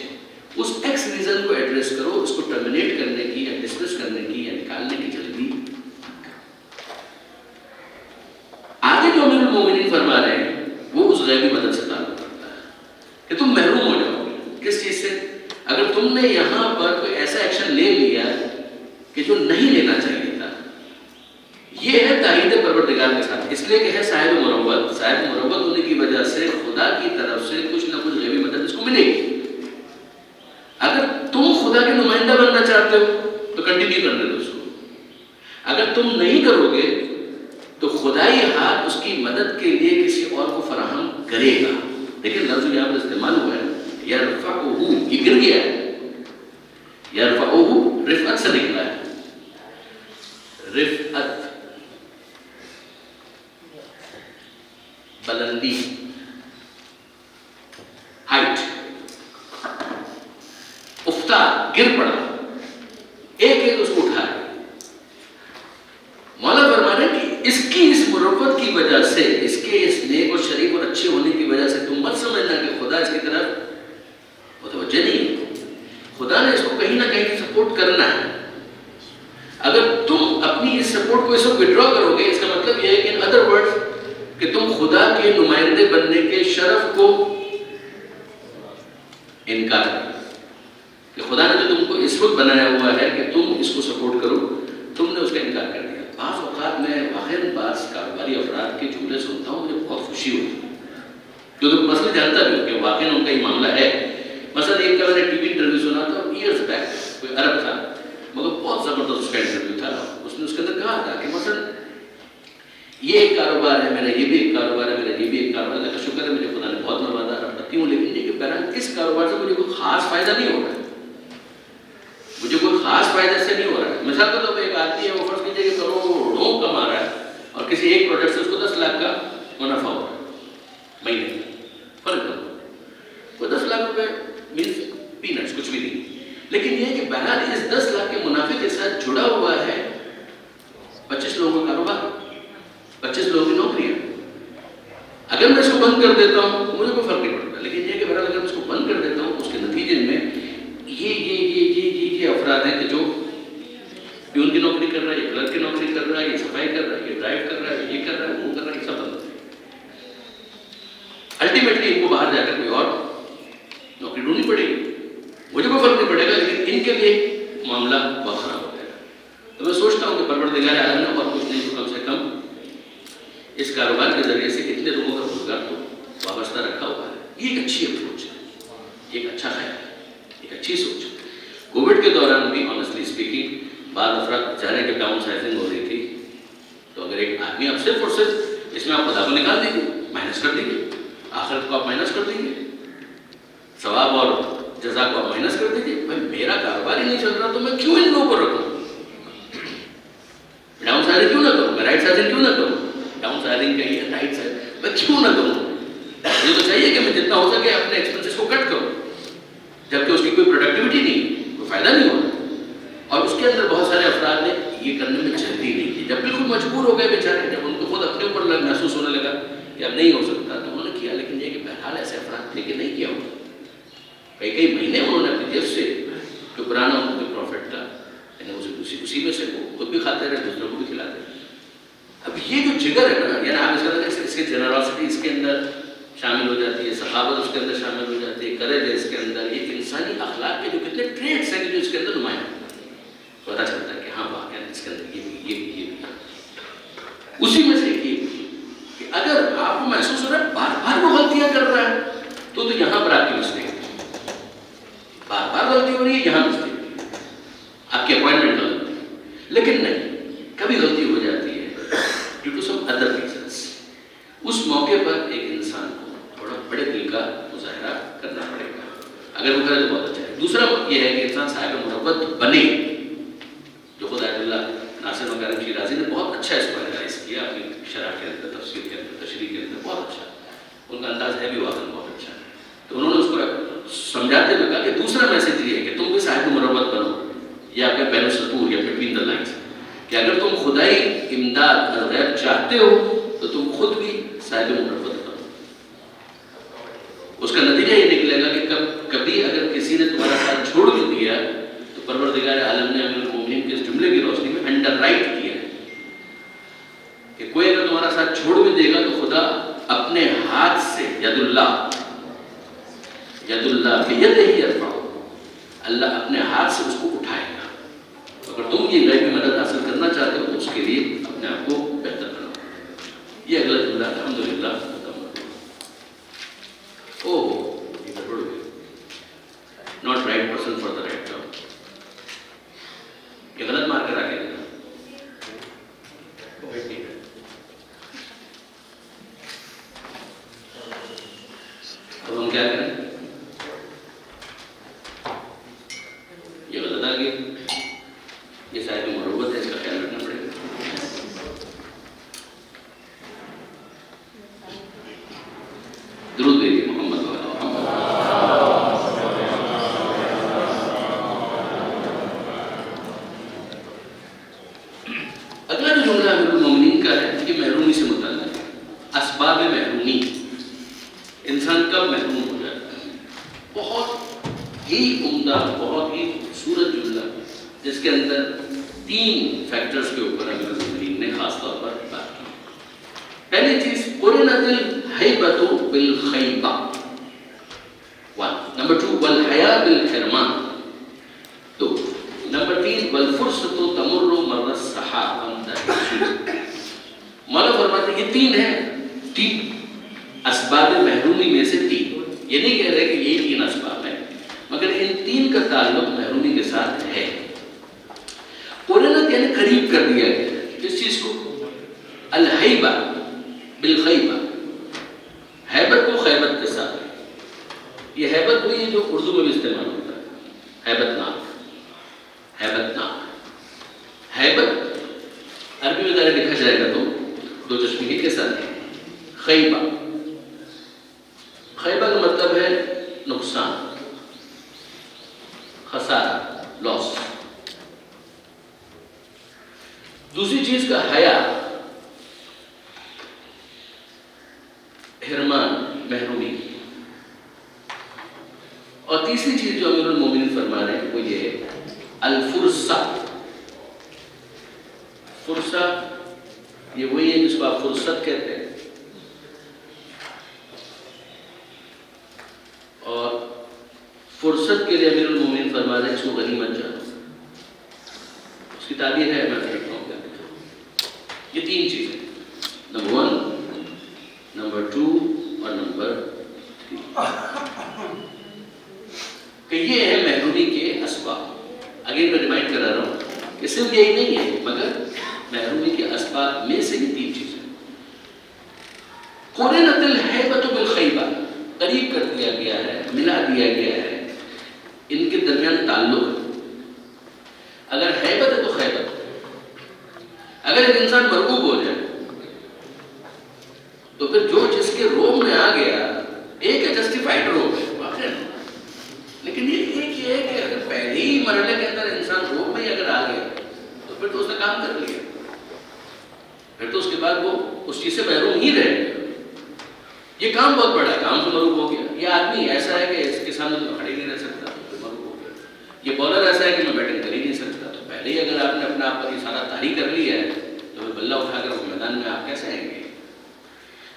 اس ایکس ریزن کو ایڈریس کرو، اس کو ٹرمینیٹ کرنے کی یا ڈسمس کرنے کی یا نکالنے کی جلدی. آگے جو امیر المومنین فرما رہے ہیں وہ اس غیبی مدد سے تعلق رکھتا ہے کہ تم محروم ہو جاؤ گے کس چیز سے؟ اگر تم نے یہاں پر کوئی ایسا ایکشن لے لیا کہ جو نہیں لینا چاہیے تھا. یہ ہے تائید پروردگار کے ساتھ، اس لیے کہ ہے صاحب مروت. صاحب مروت ہونے کی وجہ سے خدا کی طرف سے کچھ نہ کچھ غیبی مدد اس کو ملے گی. اگر تم خدا کے نمائندہ بننا چاہتے ہو تو کنٹینیو کرنے دو اس کو. اگر تم نہیں کرو گے تو خدائی ہاتھ اس کی مدد کے لیے کسی اور کو فراہم کرے گا. لیکن لفظ یہاں پر استعمال ہوا ہے یرفعہ، یہ گر گیا ہے. یرفعہ رفعت سے نکلا ہے، رفعت بلندی، ہائٹ. افتا گر پڑا، ایک اس کو اٹھا. مولا فرما رہے ہیں کہ اس مروت کی وجہ سے، اس کے اس نیک اور شریف اور اچھے ہونے کی وجہ سے تم مت سمجھنا کہ خدا اس کی طرف متوجہ نہیں ہے. خدا نے اس کو کہیں نہ کہیں سپورٹ کرنا ہے. اگر تم اپنی اس سپورٹ کو اس وقت وڈرا کرو گے، اس کا مطلب یہ ہے کہ ان ادر ورڈز کہ تم خدا کے نمائندے بننے کے شرف کو انکار کرو. کہ خدا نے جو تم کو اس وقت بنایا ہوا ہے کہ تم اس کو سپورٹ کرو، تم نے اس کا انکار کر دیا. بعض اوقات میں واقعاً بعض کاروباری افراد کے جملے سنتا ہوں، مجھے بہت خوشی ہوتی ہے کیونکہ مسئلہ جانتا بھی ہوں کہ واقعاً ان کا یہ معاملہ ہے. مثلا ایک کا میں نے ٹی وی انٹرویو سنا تھا ایئرز بیک، کوئی عرب تھا مگر بہت زبردست اس کا انٹرویو تھا. اس نے اس کے اندر کہا تھا کہ مثلا یہ ایک کاروبار ہے میرا، یہ بھی ایک کاروبار ہے میرا، یہ بھی ایک کاروبار ہے. اللہ کا شکر ہے مجھے خدا نے بہت نوازا، رحمتی ہوں. لیکن یہ کہ بہرحال اس کاروبار سے مجھے کوئی خاص فائدہ نہیں ہو رہا ہے، مجھے کوئی خاص فائدہ سے نہیں ہو رہا ہے. مثال کے طور پہ ایک آدمی ہے، وہ فرض کیجیے کہ کروڑوں کما رہا ہے اور کسی ایک پروڈکٹ سے اس کو 10 لاکھ کا منافع ہو رہا ہے مہینے میں. فرق کرو، وہ 10 لاکھ روپے مینس پینٹس، کچھ بھی نہیں. لیکن یہ کہ بہرحال اس 10 لاکھ کے منافع کے ساتھ جڑا ہوا ہے 25 لوگوں کا کاروبار، 25 لوگوں کی نوکری ہے. اگر میں اس کو بند کر دیتا ہوں تو مجھے کوئی فرق نہیں پڑتا. لیکن یہ کہ بہرحال اگر میں اس کو بند کر دیتا ہوں، اس کے نتیجے میں یہ افراد ہیں کہ جو پیون کی نوکری کر رہا ہے، یہ کلرک کی نوکری کر رہا ہے، یہ صفائی کر رہا ہے، یہ ڈرائیو کر رہا ہے، یہ کر رہا ہے، وہ کر رہا ہے، یہ سب بند. الٹیمیٹلی ان کو باہر جا کر کوئی اور نوکری ڈھونڈنی پڑے گی. مجھے کوئی فرق نہیں پڑے گا، لیکن ان کے لیے معاملہ بہت خراب ہو جائے گا. تو میں سوچتا ہوں کہ پروردگار عالم نے اور کچھ نہیں تو کم سے کم اس کاروبار کے ذریعے سے اتنے لوگوں کا روزگار تو وابستہ رکھا ہوا ہے. یہ ایک اچھی اپروچ ہے، ایک اچھا خیال ہے، ایک اچھی سوچ ہے. کووڈ کے دوران بھی آنیسٹلی اسپیکنگ بعض افراد چہرے کے ڈاؤن سائزنگ ہو رہی تھی. تو اگر ایک آدمی آپ صرف اور صرف اس میں آپ خدا کو نکال دیں گے، مائنس کر دیں گے، آخرت کو آپ مائنس کر دیں گے، ثواب اور جزا کو آپ مائنس کر دیں گے. بھائی میرا کاروبار ہی نہیں چل رہا تو میں کیوں ان لوگوں کو رکھوں؟ ڈاؤن سائزنگ کیوں نہ کروں؟ میں رائٹ سائزنگ کیوں نہ کروں؟ ڈاؤن سائزنگ کہیے رائٹ سائزنگ میں کیوں نہ کروں؟ مجھے تو چاہیے کہ میں جتنا ہو سکے اپنے ایکسپینسز کو کٹ کروں، جبکہ اس کی کوئی پروڈکٹیوٹی نہیں، کوئی فائدہ نہیں ہو رہا. اور اس کے اندر بہت سارے افراد نے یہ کرنے میں جلدی نہیں کی. جب بالکل مجبور ہو گئے بیچارے، جب ان کو خود اپنے اوپر محسوس ہونے لگا کہ اب نہیں ہو سکتا تو انہوں نے کیا. لیکن یہ کہ بہرحال ایسے افراد تھے کہ نہیں کیا ہوگا. کئی مہینے انہوں نے اپنی جیب سے جو پرانا ان کو پروفٹ تھا اسی میں سے وہ خود بھی کھاتے رہے، دوسروں کو بھی کھلاتے رہے. اب یہ جو جگر ہے نا، یعنی آپ اس کے جنراسٹی اس کے اندر شامل ہو جاتی ہے، سخاوت اس کے اندر شامل ہو جاتی ہے، کریج ہے اس کے اندر، یہ انسانی اخلاق کے جو کتنے ٹریٹس ہیں جو اس کے اندر نمایاں پتا چلتا ہے کہ ہاں واقعا اس کے اندر یہ بھی اسی میں سے ایک کہ اگر آپ کو محسوس ہو رہا ہے بار بار وہ غلطیاں کر رہا ہے تو یہاں پر آپ کی مسٹیک ہے. بار بار غلطی ہو رہی ہے، یہاں مسٹیک ہے، آپ کی اپوائنٹمنٹ غلط ہے. لیکن نہیں، کبھی غلطی ہو جاتی ناصر مکارم شیرازی نے بہت اچھا اس کو اینالائز کیا اپنی شرح کے اندر، تفسیر کے اندر، تشریح کے اندر، بہت اچھا. ان کا انداز ہے بھی واقعی بہت اچھا. تو انہوں نے اس کو سمجھاتے ہوئے کہا کہ دوسرا میسج یہ ہے کہ تم بھی صاحب مروت بنو، یا آپ بین السطور یا بٹوین دا لائنس، کہ اگر تم خدائی امداد اور غیب چاہتے ہو تو تم خود بھی صاحب مروت بنو. اس کا نتیجہ یہ نکلے گا کہ کبھی اگر کسی نے تمہارا ساتھ چھوڑ بھی دیا تو پروردگار عالم نے امیر المومنین کے اس جملے کی روشنی میں انڈر رائٹ کیا ہے کہ کوئی اگر تمہارا ساتھ چھوڑ بھی دے گا تو خدا اپنے ہاتھ سے ید اللہ بید ہی یرفع، اللہ اپنے ہاتھ سے اس کو اٹھائے گا. اگر تم یہ غیبی مدد حاصل کرنا چاہتے ہو تو اس کے لیے اپنے آپ کو بہتر بناؤ. یہ اگلا جملہ الحمدللہ not right person for the right job. یہ غلط مار کر آ کے دینا. اب ہم کیا کریں؟ یہ غلط آ گیا، یہ صاحب مروت ہے، اس کا خیال رکھنا پڑے گا. درود بھیجیے محمد والا محمد. اگلا جو جملہ امیر المومنین کا ہے یہ محرومی سے متعلق ہے. اسباب محرومی، انسان کب محروم ہو جاتا ہے. بہت ہی عمدہ، بہت ہی خوبصورت جملہ جس کے اندر 3 فیکٹرز کے اوپر امیر المومنین نے خاص طور پر بات کی. پہلی چیز قرنت الہیبۃ بالخیبہ، 1. نمبر 2 والحیاء بالحرمان، 2. نمبر 3 والفرصۃ تمر مر السحاب. مولا فرماتے ہیں یہ 3 ہیں، 3 اسباب محرومی میں سے 3. یہ نہیں کہہ رہے کہ یہ 3 اسباب ہیں، مگر ان 3 کا تعلق محرومی کے ساتھ ہے. قرنت یعنی قریب کر دیا گیا اس چیز کو. الہیبہ بالخیبہ، ہیبت کو خیبت کے ساتھ. یہ ہیبت وہی ہے جو اردو میں بھی استعمال ہوتا ہے، ہیبت ناک، ہیبت ناک. ہیبت عربی میں ذرا لکھا جائے گا تو 2 چشمگی کے ساتھ ہے. خیبہ، خیبہ کا مطلب ہے نقصان، خسارہ، لاس. دوسری چیز کا حیا، حرمان، محرومی. اور تیسری چیز جو امیر المومنین فرما رہے ہیں وہ یہ ہے الفرصہ. فرصہ یہ وہی ہے جس کو آپ فرصت کہتے ہیں. اور فرصت کے لیے امیر المومنین فرما رہے ہیں اس کو غنیمت جانو. اس کی تعبیر ہے، میں دیکھتا ہوں کیا لکھا. یہ 3 چیزیں، نمبر 1، نمبر 2 اور نمبر 3، کہ یہ ہے محرومی کے اسباب. اگین میں ریمائنڈ کرا رہا ہوں کہ صرف یہی نہیں ہے، مگر محرومی کے اسباب میں سے یہ 3 چیزیں. قرنت الہیبۃ بالخیبہ، قریب کر دیا گیا ہے، ملا دیا گیا ہے، ان کے درمیان تعلق ہے. اگر ہیبت ہے تو خیبت. اگر ایک انسان مرغوب ہو جائے تو پھر جو جس کے روم میں آ گیا، ایک ہے جسٹیفائڈ روم ہے واقعی، لیکن یہ ایک یہ ہے کہ اگر پہلے ہی مرحلے کے اندر انسان روم میں ہی اگر آ گیا تو پھر تو اس نے کام کر لیا، پھر تو اس کے بعد وہ اس چیز سے محروم ہی رہے گا. یہ کام بہت بڑا ہے، کام سے مروب ہو گیا. یہ آدمی ایسا ہے کہ اس کے سامنے تو میں کھڑے نہیں رہ سکتا، تو مروب ہو گیا. یہ بالر ایسا ہے کہ میں بیٹنگ کر ہی نہیں سکتا، تو پہلے ہی اگر آپ نے اپنے آپ پر یہ سارا طاری کر لیا ہے تو پھر بلہ اٹھا کر وہ میدان میں آپ کیسے آئیں گے.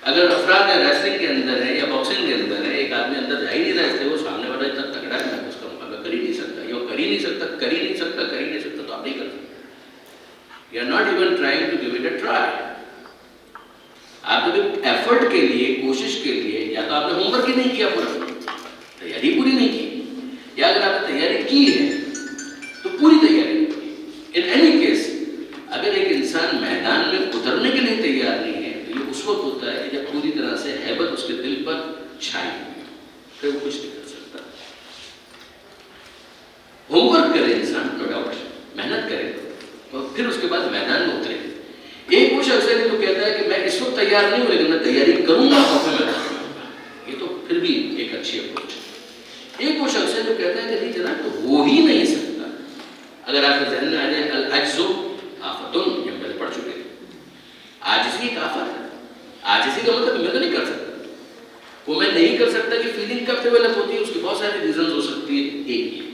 اگر افراد ریسلنگ کے اندر ہے یا باکسنگ کے اندر ہے، ایک آدمی اندر جا ہی نہیں رہتے، وہ سامنے والا اتنا تگڑا ہے میں اس کا مقابلہ کر ہی نہیں سکتا، یہ کر ہی نہیں سکتا، کر ہی نہیں سکتا، کر ہی نہیں سکتا، تو آپ نہیں کر سکتے. You are not even trying to give it a try. آپ نے ایفرٹ کے لیے، کوشش کے لیے، یا تو آپ نے ہوم ورک ہی نہیں کیا، پورا تیاری پوری نہیں کی، یا اگر آپ نے تیاری کی ہے تو پوری تیاری. ان اینی کیس اگر ایک انسان میدان میں اترنے کے لیے تیار نہیں ہے تو یہ اس وقت ہوتا ہے جب پوری طرح سے ہیبت اس کے دل پر چھائی، پھر وہ کچھ نہیں کر سکتا. ہوم ورک کرے انسان، نو ڈاؤٹ، محنت کرے، اور پھر اس کے بعد میدان میں اترے. ایک وہ شخص ہے جو کہتا ہے کہ میں اس وقت تیار نہیں ہوں لیکن میں تیاری کروں گا اور پھر میدان میں آؤں گا. یہ تو پھر بھی ایک اچھی اپروچ ہے. ایک وہ شخص ہے جو کہتا ہے کہ نہیں جناب تو ہو ہی نہیں سکتا. اگر آپ کے ذہن میں آ جائے العجز آفتن، یہ ہم پہلے پڑھ چکے ہیں. عاجزی ایک آفت ہے. عاجزی کا مطلب میں تو نہیں کر سکتا. وہ میں نہیں کر سکتا کہ فیلنگ کب ڈیولپ ہوتی ہے، اس کی بہت ساری ریزنز ہو سکتی ہے. ایک یہ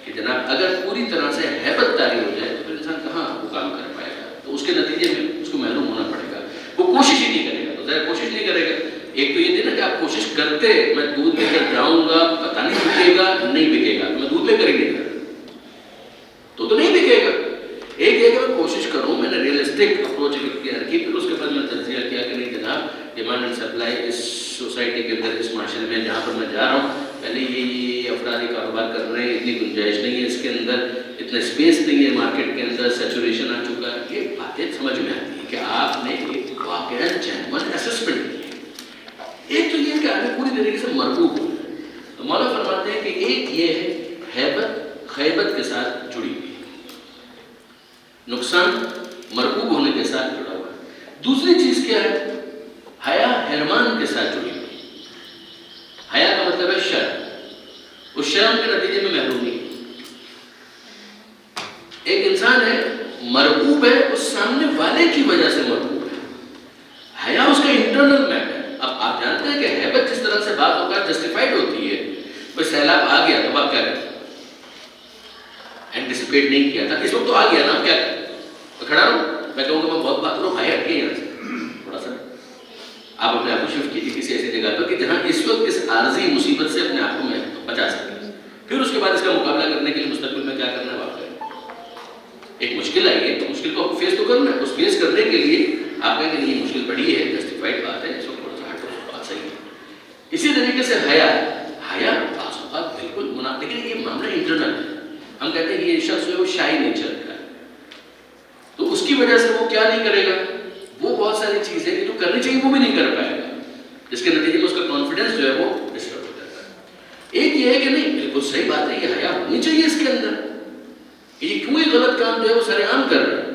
کہ جناب اگر پوری طرح سے ہیبت طاری ہو جائے تو پھر انسان کہاں وہ کام کر پائے گا. تو اس کے نتیجے میں اس کو محروم ہونا پڑے گا. وہ کوشش ہی نہیں کرے گا. تو ظاہر کوشش نہیں کرے گا. ایک تو یہ دینا کہ آپ کوشش کرتے میں دودھ لے کر جاؤں گا، پتہ نہیں بکے گا نہیں بکے گا، میں دودھ لے کر ہی نہیں تو نہیں بکے گا. ایک یہ کہ میں کوشش کروں، میں نے ریئلسٹک اپروچ اختیار کی. پھر اس کے بعد میں تجزیہ کیا کہ نہیں جناب ڈیمانڈ اینڈ سپلائی اس سوسائٹی کے اندر، اس معاشرے میں جہاں پر میں جا رہا ہوں، پہلے یہ افرادی کاروبار کر رہے ہیں، اتنی گنجائش نہیں ہے اس کے اندر، اتنا اسپیس نہیں ہے مارکیٹ کے اندر، سیچوریشن آ چکا ہے. یہ باتیں سمجھ میں آتی ہے کہ آپ نے ایک واقعہ جینوئن اسسمنٹ کی. ایک تو یہ کہ آپ نے پوری طریقے سے مرغوب ہو. تو مولانا فرماتے ہیں کہ ایک یہ ہے ہیبت خیبت کے ساتھ جڑی ہوئی، نقصان مرغوب ہونے کے ساتھ جڑا ہوا ہے. دوسری چیز کیا ہے؟ حیا حرمان کے ساتھ جڑی ہوئی. حیا کا مطلب ہے شرم. اس شرم کے نتیجے میں محرومی. ایک انسان ہے مرغوب ہے، اس سامنے والے کی وجہ سے مرغوب ہے. حیا اس کا انٹرنل میٹر ہے. اب آپ جانتے ہیں کہ ہیبت جس طرح سے بات ہو کر جسٹیفائڈ ہوتی ہے. کوئی سیلاب آ گیا تو آپ کیا کریں؟ اینٹیسپیٹ نہیں کیا تھا، اس وقت تو آ گیا نا، آپ کیا کریں؟ میں کھڑا رہوں، میں کہوں گا میں بہت بات کروں، بھائی ہٹ کے یہاں سے تھوڑا سا آپ اپنے آپ کو شفٹ کیجیے کسی ایسی جگہ پر کہ جہاں اس وقت اس عارضی مصیبت سے اپنے آپ کو میں بچا سکیں. پھر اس کے بعد اس کا مقابلہ کرنے کے لیے مستقبل میں کیا کرنا ہے واقعی ایک مشکل آئی ہے تو مشکل کو فیس تو کرنا ہے. اس فیس کرنے کے لیے آپ کہیں کہ نہیں یہ مشکل بڑی ہے، جسٹیفائڈ بات ہے، اس کو تھوڑا سا ہٹو، بات صحیح ہے. اسی طریقے سے حیا بعض اوقات بالکل منافق، لیکن یہ معاملہ انٹرنل ہے. ہم کہتے ہیں یہ شخص جو ہے وہ شائی نیچر کا ہے، تو اس کی وجہ سے وہ کیا نہیں کرے گا، وہ بہت ساری چیزیں جو کرنی چاہیے وہ بھی نہیں کر پائے گا، جس کے نتیجے میں اس کا کانفیڈنس جو ہے وہ ڈسٹرب ہو جاتا ہے. ایک یہ ہے کہ نہیں بالکل صحیح بات ہے، یہ حیا ہونی چاہیے اس کے اندر، یہ کیوں یہ غلط کام جو ہے وہ سارے عام کر رہا ہے.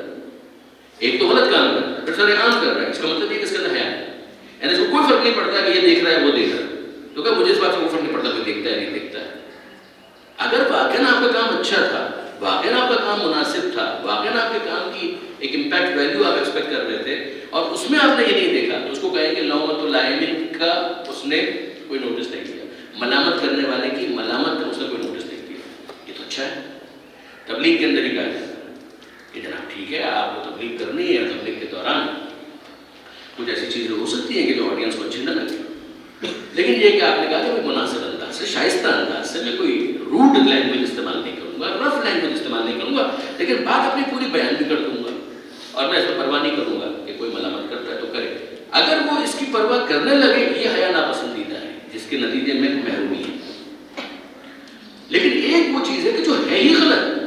ایک تو غلط کام کر رہا ہے پھر سارے عام کر رہا ہے، اس کا مطلب یہ کہ اس کے اندر حیا ہے. یعنی اس کو کوئی فرق نہیں پڑتا کہ یہ دیکھ رہا ہے وہ دیکھ رہا ہے، تو کہ مجھے اس بات سے کوئی فرق نہیں پڑتا کوئی دیکھتا ہے نہیں دیکھتا ہے. اگر واقعاً آپ کا کام اچھا تھا، واقعاً آپ کا کام مناسب تھا، واقعاً آپ کے کام کی ایک امپیکٹ ویلیو آپ ایکسپیکٹ کر رہے تھے اور اس میں آپ نے یہ نہیں دیکھا تو اس کو کہیں کہ لومۃ اللائم کا اس نے کوئی نوٹس نہیں کیا، ملامت کرنے والے کی ملامت کا اس نے کوئی نوٹس نہیں کیا. یہ تو اچھا ہے. تبلیغ کے اندر ہی کہا جاتا ہے کہ جناب ٹھیک ہے آپ کو تبلیغ کرنی ہے، تبلیغ کے دوران کچھ ایسی چیزیں ہو سکتی ہیں کہ جو آڈینس کو اچھی نہ لگے، لیکن یہ کہ آپ نے کہا کہ میں مناسب انداز سے، شائستہ انداز سے، میں کوئی روڈ لینگویج استعمال نہیں کروں گا، رف لینگویج استعمال نہیں کروں گا، لیکن بات اپنی پوری بیان بھی کر دوں گا اور میں اس میں پرواہ نہیں کروں گا کہ کوئی ملامت کرتا ہے تو کرے. اگر وہ اس کی پرواہ کرنے لگے یہ حیا ناپسندیدہ ہے، جس کے نتیجے میں محرومی ہے. لیکن ایک وہ چیز ہے کہ جو ہے ہی غلط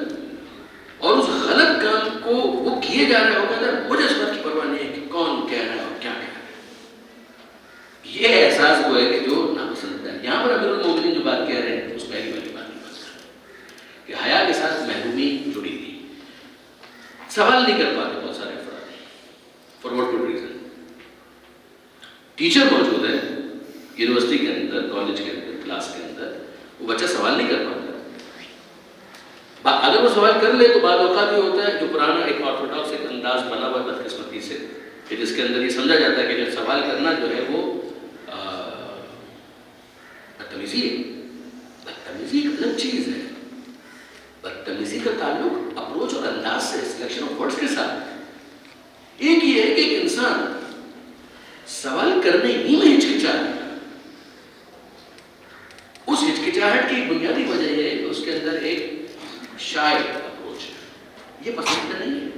اور اس غلط کام کو وہ کیے جا رہے ہوگا نا، مجھے اس بات کی پرواہ نہیں ہے کہ کون کہہ رہا ہے اور کیا کہہ رہا ہے. یہ احساس وہ ہے کہ جو ناپسند ہے. یہاں پر امیر المومنین جو بات کہہ رہے ہیں اس پہلی والی بات نہیں بات کہ حیا کے ساتھ محرومی جڑی تھی. سوال نہیں کر پاتے بہت سارے افراد for what good reason. Teacher موجود ہے یونیورسٹی کے اندر، کالج کے اندر، کلاس کے اندر، وہ بچہ سوال نہیں کر پاتا. اگر وہ سوال کر لے تو بعض اوقات یہ ہوتا ہے جو پرانا ایک آرتھوڈاکس ایک انداز بنا ہوا ہے بدقسمتی سے کہ جس کے اندر یہ سمجھا جاتا ہے کہ جب سوال کرنا جو ہے وہ بدتمیزی ہے. بدتمیزی ایک الگ چیز ہے. بدتمیزی کا تعلق اپروچ اور انداز سے، سلیکشن آف ورڈز کے ساتھ. ایک یہ ہے کہ ایک انسان سوال کرنے ہی میں ہچکچاہٹ ہے. اس ہچکچاہٹ کی بنیادی وجہ یہ ہے کہ اس کے اندر ایک شائع اپروچ ہے. یہ پسند نہیں ہے.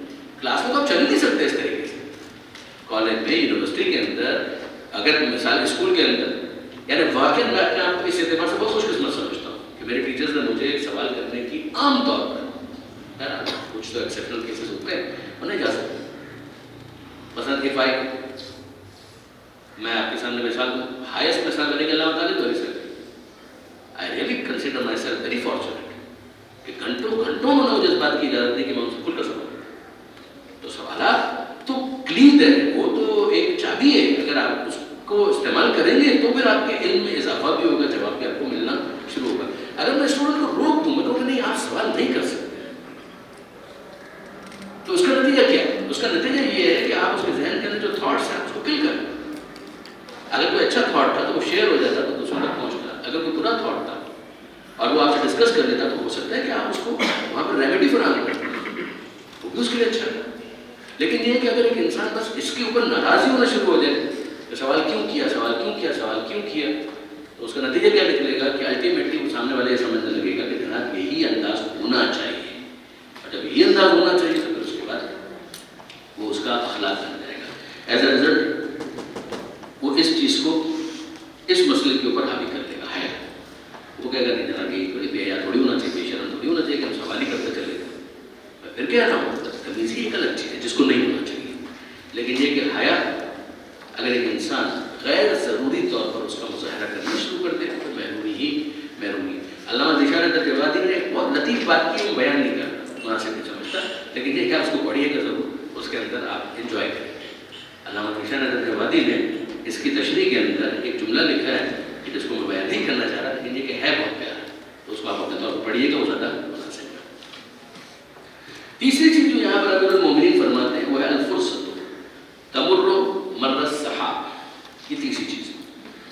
کلاس میں تو آپ چل نہیں سکتے اس طریقے سے. کالج میں، یونیورسٹی کے اندر، اگر مثال اسکول کے اندر، یعنی واقعی میں اپنے آپ کو اس اعتبار سے بہت خوش قسمت سمجھتا ہوں کہ میرے ٹیچرز نے مجھے سوال کرنے کی عام طور پر، کچھ تو ایکسیپشنل کیسز ہوتے ہیں وہ نہیں جا سکتے. مثلاً کہ میں آپ کے سامنے مثال دوں، ہائیسٹ مثال میں نے کہ اللہ تعالیٰ تو نہیں I really consider myself very fortunate کہ گھنٹوں گھنٹوں میں مجھے اس بات کی اجازت دی کہ میں ان سے کھل کر سکوں. پھر آپ کے علم میں اضافہ بھی ہوگا، جواب بھی آپ کو ملنا شروع ہوگا. اگر میں اسٹوڈنٹ کو روک دوں، میں کہوں کہ نہیں آپ سوال نہیں کر سکتے، تو اس کا نتیجہ کیا ہے؟ اس کا نتیجہ یہ ہے کہ آپ اس کے ذہن کے اندر جو تھاٹس ہیں اس کو کل کریں. اگر کوئی اچھا تھاٹ تھا تو وہ شیئر ہو جاتا تو دوسروں تک پہنچتا. اگر کوئی برا تھاٹ تھا اور وہ آپ سے ڈسکس کر لیتا تو ہو سکتا ہے کہ آپ اس کو وہاں پر ریمیڈی فراہم کرتے ہیں، وہ بھی اس کے لیے اچھا ہے. لیکن یہ ہے کہ اگر ایک انسان بس اس کے اوپر ناراضی ہونا شروع ہو جائے کہ سوال کیوں کیا، سوال کیوں کیا، سوال کیوں کیا، تو اس کا نتیجہ کیا نکلے گا کہ الٹیمیٹلی وہ سامنے والے یہ سمجھنے لگے گا کہ جناب یہی انداز ہونا چاہیے، اور جب یہی انداز ہونا چاہیے تو پھر اس کے بعد وہ اس کا اخلاق بن جائے گا. ایز اے رزلٹ وہ اس چیز کو اس مسئلے کے اوپر حاوی کر دے گا. ہے وہ کہے گا نہیں جناب یہ تھوڑی بے حیا تھوڑی ہونا چاہیے، بے شرم تھوڑی ہونا چاہیے کہ ہم سوال ہی کرتے چلے گئے. میں پھر کہہ رہا ہوں تمیز ہی ایک الگ چیز ہے جس کو نہیں ہونا چاہیے. لیکن یہ کہ حیا اگر ایک انسان غیر ضروری طور پر اس کا مظاہرہ کرنا شروع کر دے تو محرومی ہی محرومی. علامہ ذیشان درجوادی نے ایک بہت لطیف بات کی، وہ بیان نہیں کرتا، مناسب نہیں سمجھتا، لیکن یہ کہ آپ اس کو پڑھیے گا ضرور، اس کے اندر آپ انجوائے کریں. علامہ ذیشان درجوادی نے اس کی تشریح کے اندر ایک جملہ لکھا ہے کہ جس کو میں بیان نہیں کرنا چاہ رہا، لیکن یہ کہ ہے بہت پیارا، تو اس کو آپ اپنے طور پر پڑھیے گا، وہ زیادہ مناسب ہے. تیسری چیز جو یہاں پر امیر المومنین فرماتے ہیں وہ ہے الفرصت تمر مر السحاب. یہ تیسری چیز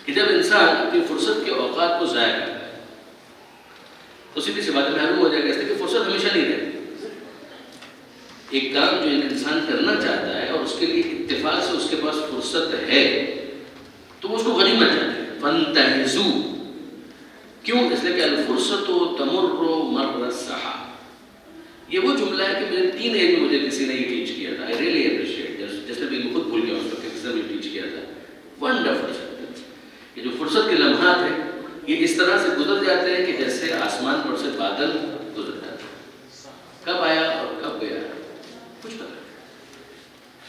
کہ جب انسان اپنی فرصت کے اوقات کو ضائع کرتا ہے تو سیدھی سی بات معلوم ہو جائے گا اس لیے کہ فرصت ہمیشہ نہیں رہتی. ایک کام جو ایک انسان کرنا چاہتا ہے اور اس کے لیے اتفاق سے اس کے پاس فرصت ہے تو وہ اس کو غنیمت جانتے ہیں. فانتہزوا، کیوں؟ اس لیے کہ الفرصت تمر مر السحاب. یہ وہ جملہ ہے کہ میرے 3 ایج میں مجھے کسی نے یہ ٹیچ کیا تھا. آئی ریئلی اپریشیٹ، جس نے بھی میں خود بھول گیا اس وقت کسی نے مجھے ٹیچ کیا تھا. Wonderful sentence. یہ جو فرصت کے لمحات ہیں یہ اس طرح سے گزر جاتے ہیں کہ جیسے آسمان پر سے بادل گزر جاتے ہیں. کب آیا اور کب گیا کچھ پتہ نہیں.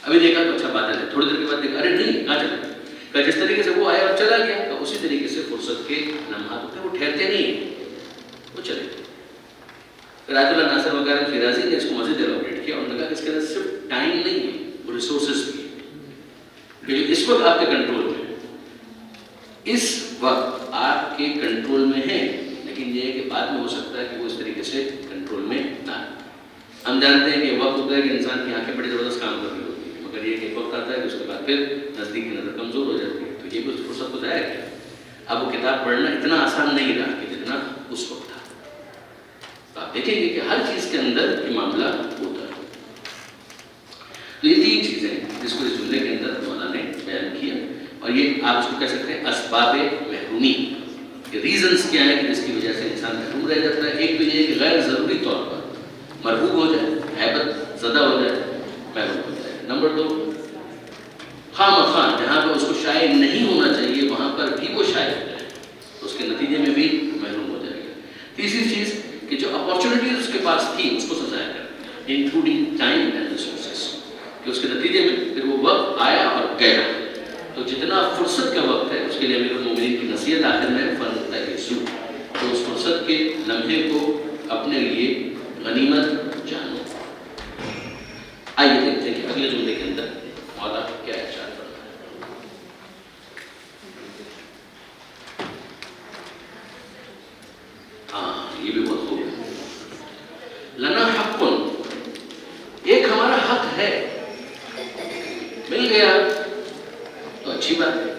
ابھی دیکھا تو اچھا بادل ہے، تھوڑی دیر کے بعد دیکھا ارے نہیں کہاں چلا گیا. جس طریقے سے وہ آیا اور چلا گیا تو اسی طریقے سے فرصت کے لمحات ہوتے ہیں، وہ ٹھہرتے نہیں ہیں، وہ چلے گئے. راج اللہ ناصر وغیرہ فیرازی نے اس کو مزید ایلابریٹ کیا. انہوں نے کہا کہ اس کے اندر صرف ٹائم نہیں ہے، وہ ریسورسز بھی ہے کہ جو اس وقت آپ کے کنٹرول میں ہے، اس وقت آپ کے کنٹرول میں ہے، لیکن یہ ہے کہ بعد میں ہو سکتا ہے کہ وہ اس طریقے سے کنٹرول میں نہ آئے. ہم جانتے ہیں کہ وقت ہوتا ہے کہ انسان کی آنکھیں بڑی زبردست کام کر رہی ہوتی ہیں، مگر یہ کہ ایک وقت آتا ہے کہ اس کے بعد پھر نزدیک کی نظر کمزور ہو جاتی ہے. تو یہ بھی اس فرصت کو ضائع کیا. اب وہ کتاب پڑھنا اتنا آسان نہیں رہا کہ جتنا اس وقت تھا. تو آپ دیکھیں گے کہ ہر چیز کے اندر یہ معاملہ ہوتا ہے. تو یہ 3 چیزیں جس کو اس جملے کے اندر مولانا نے بیان کیا، اور یہ آپ اس کو کہہ سکتے ہیں اسباب محرومی. کہ ریزنس کیا ہے کہ جس کی وجہ سے انسان محروم رہ جاتا ہے. ایک تو یہ ہے کہ غیر ضروری طور پر مرغوب ہو جائے، ہیبت زدہ ہو جائے، محروم ہو جائے. نمبر 2، خواہ مخواہ جہاں پہ اس کو شائع نہیں ہونا چاہیے وہاں پر بھی وہ شائع ہو جائے، تو اس کے نتیجے میں بھی محروم ہو جائے گا. تیسری چیز کہ جو اپارچونیٹیز اس کے پاس تھی اس کو ضائع کر، انکلوڈنگ ٹائم اینڈ ریسورسز، کہ اس کے نتیجے میں پھر وہ وقت آیا اور گیا. تو جتنا فرصت کا وقت ہے اس کے لیے امیر المومنین کی نصیحت آخر میں فانتہزوا، تو اس فرصت کے لمحے کو اپنے لیے غنیمت جانو. آئیے دیکھتے ہیں کہ اگلے جملے کے اندر مولا کیا ارشاد فرمایا ہے. ہاں یہ بھی بہت خوب ہے. لنا حق، ایک ہمارا حق ہے، مل گیا تو اچھی بات ہے،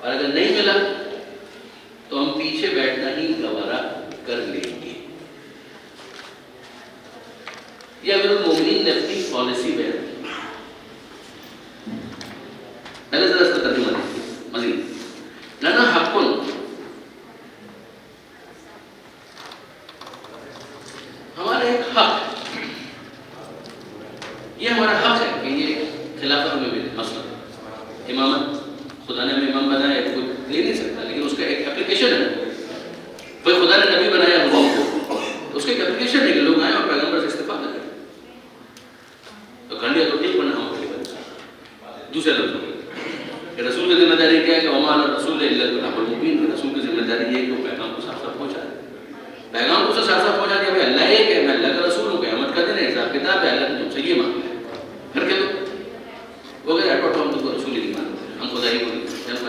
اور اگر نہیں ملا تو ہم پیچھے بیٹھنا ہی گوارا کر لیں گے. یہ امیر المومنین نے اپنی پالیسی بیان کی. پہلے ذرا اس کا ترجمہ دیکھیے مزید. لنا حق، ہمارا ایک حق، یہ ہمارا حق ہے کہ یہ خلافت میں بھی مسئلہ امامت خدا نے ہمیں امام بنایا ہے، کوئی لے نہیں سکتا، لیکن اس کا ایک اپلیکیشن ہے. کوئی خدا نے نبی بنایا حضور کو، اس کا ایک اپلیکیشن ہے کہ لوگ آئیں اور پیغمبر سے استفادہ کریں. تو کر لیا تو ٹھیک، بنا ہم اپنی بات. دوسرے لفظوں میں کہ رسول کی ذمہ داری کیا ہے کہ وما علی الرسول الا البلاغ المبین. رسول کی ذمہ داری یہ ہے کہ وہ پیغام کو صاف صاف پہنچا دے. پیغام کو صاف صاف پہنچا دیا. بھائی اللہ ایک ہے، میں اللہ کا رسول ہوں، قیامت کا دن ہے، حساب کتاب ہے، اللہ نے تم سے یہ مانگا ہے. پھر کہ وہ کہتے ہیں ہم تو رسول ہی نہیں مانتے، ہم خدا ہی بولیں. جب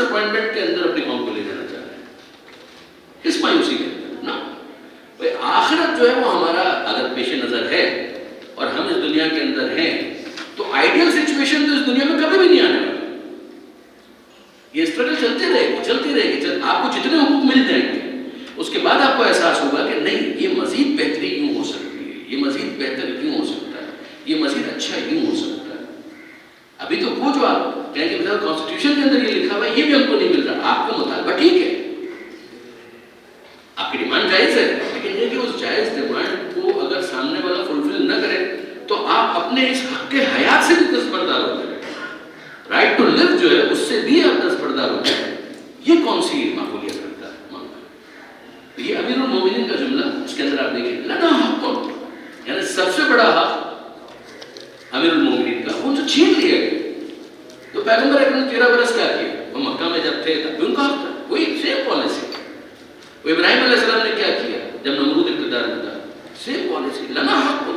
ڈس اپوائنٹمنٹ کے اندر اپنی قوم کو لے جانا چاہ رہے ہیں، اس مایوسی کے اندر نا. بھائی آخرت جو ہے وہ ہمارا اگر پیش نظر ہے اور ہم اس دنیا کے اندر ہیں تو آئیڈیل سچویشن تو اس دنیا میں کبھی بھی نہیں آنے والا. یہ اسٹرگل چلتی رہے گی. آپ کو جتنے حقوق مل جائیں گے اس کے بعد آپ کو احساس ہوگا کہ نہیں، یہ مزید بہتری یوں ہو سکتی ہے، یہ مزید بہتر یوں ہو سکتا ہے، یہ مزید اچھا یوں ہو سکتا ہے. ابھی تو وہ جو آپ کہیں گے کانسٹیٹیوشن کے اندر یہ لکھا ہوا ہے یہ بھی ہم کو نہیں مل رہا، آپ کا مطالبہ ٹھیک ہے، آپ کی ڈیمانڈ جائز ہے، لیکن یہ کہ اس جائز ڈیمانڈ کو اگر سامنے والا فلفل نہ کرے تو آپ اپنے اس حق کے حیات سے بھی دستبردار ہو جائیں. رائٹ ٹو لیو جو ہے اس سے بھی آپ دستبردار ہو جائیں. یہ کون سی معقولیت کرتا ہے مانگا؟ یہ امیر المومنین کا جملہ، اس کے اندر آپ دیکھیں لنا حق، یعنی سب سے بڑا حق امیر المومنین کا وہ جو چھین لیا گیا. تو پیغمبر اکرم نے 13 برس کیا کیا؟ وہ مکہ میں جب تھے تب بھی ان کا حق تھا، وہی سیم پالیسی. وہ ابراہیم علیہ السلام نے کیا کیا جب نمرود اقتدار میں تھا؟ سیم پالیسی، لنا حق،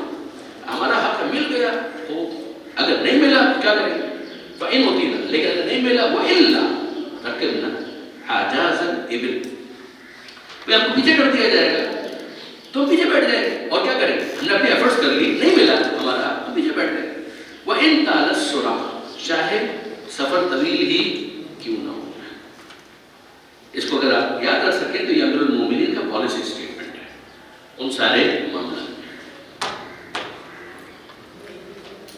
ہمارا حق مل گیا ہو، اگر نہیں ملا تو کیا کریں گے؟ فَإِنْ أُوتِينَا، لیکن اگر نہیں ملا وَإِلَّا رَكِبْنَا حَاجَازَ الْإِبِلِ، پھر ہم کو پیچھے کر دیا جائے گا تو ہم پیچھے بیٹھ جائیں گے. اور کیا کریں گے؟ ہم نے اپنی ایفرٹس کر لی، نہیں ملا ہمارا، ہم پیچھے بیٹھ گئے. وَإِنْ طَالَ السُّرَعُ، چاہے سفر طویل ہی کیوں نہ ہو. اس کو اگر آپ یاد رکھ سکیں تو یہ امیر المومنین کا پالیسی اسٹیٹمنٹ ہے ان سارے معاملات میں.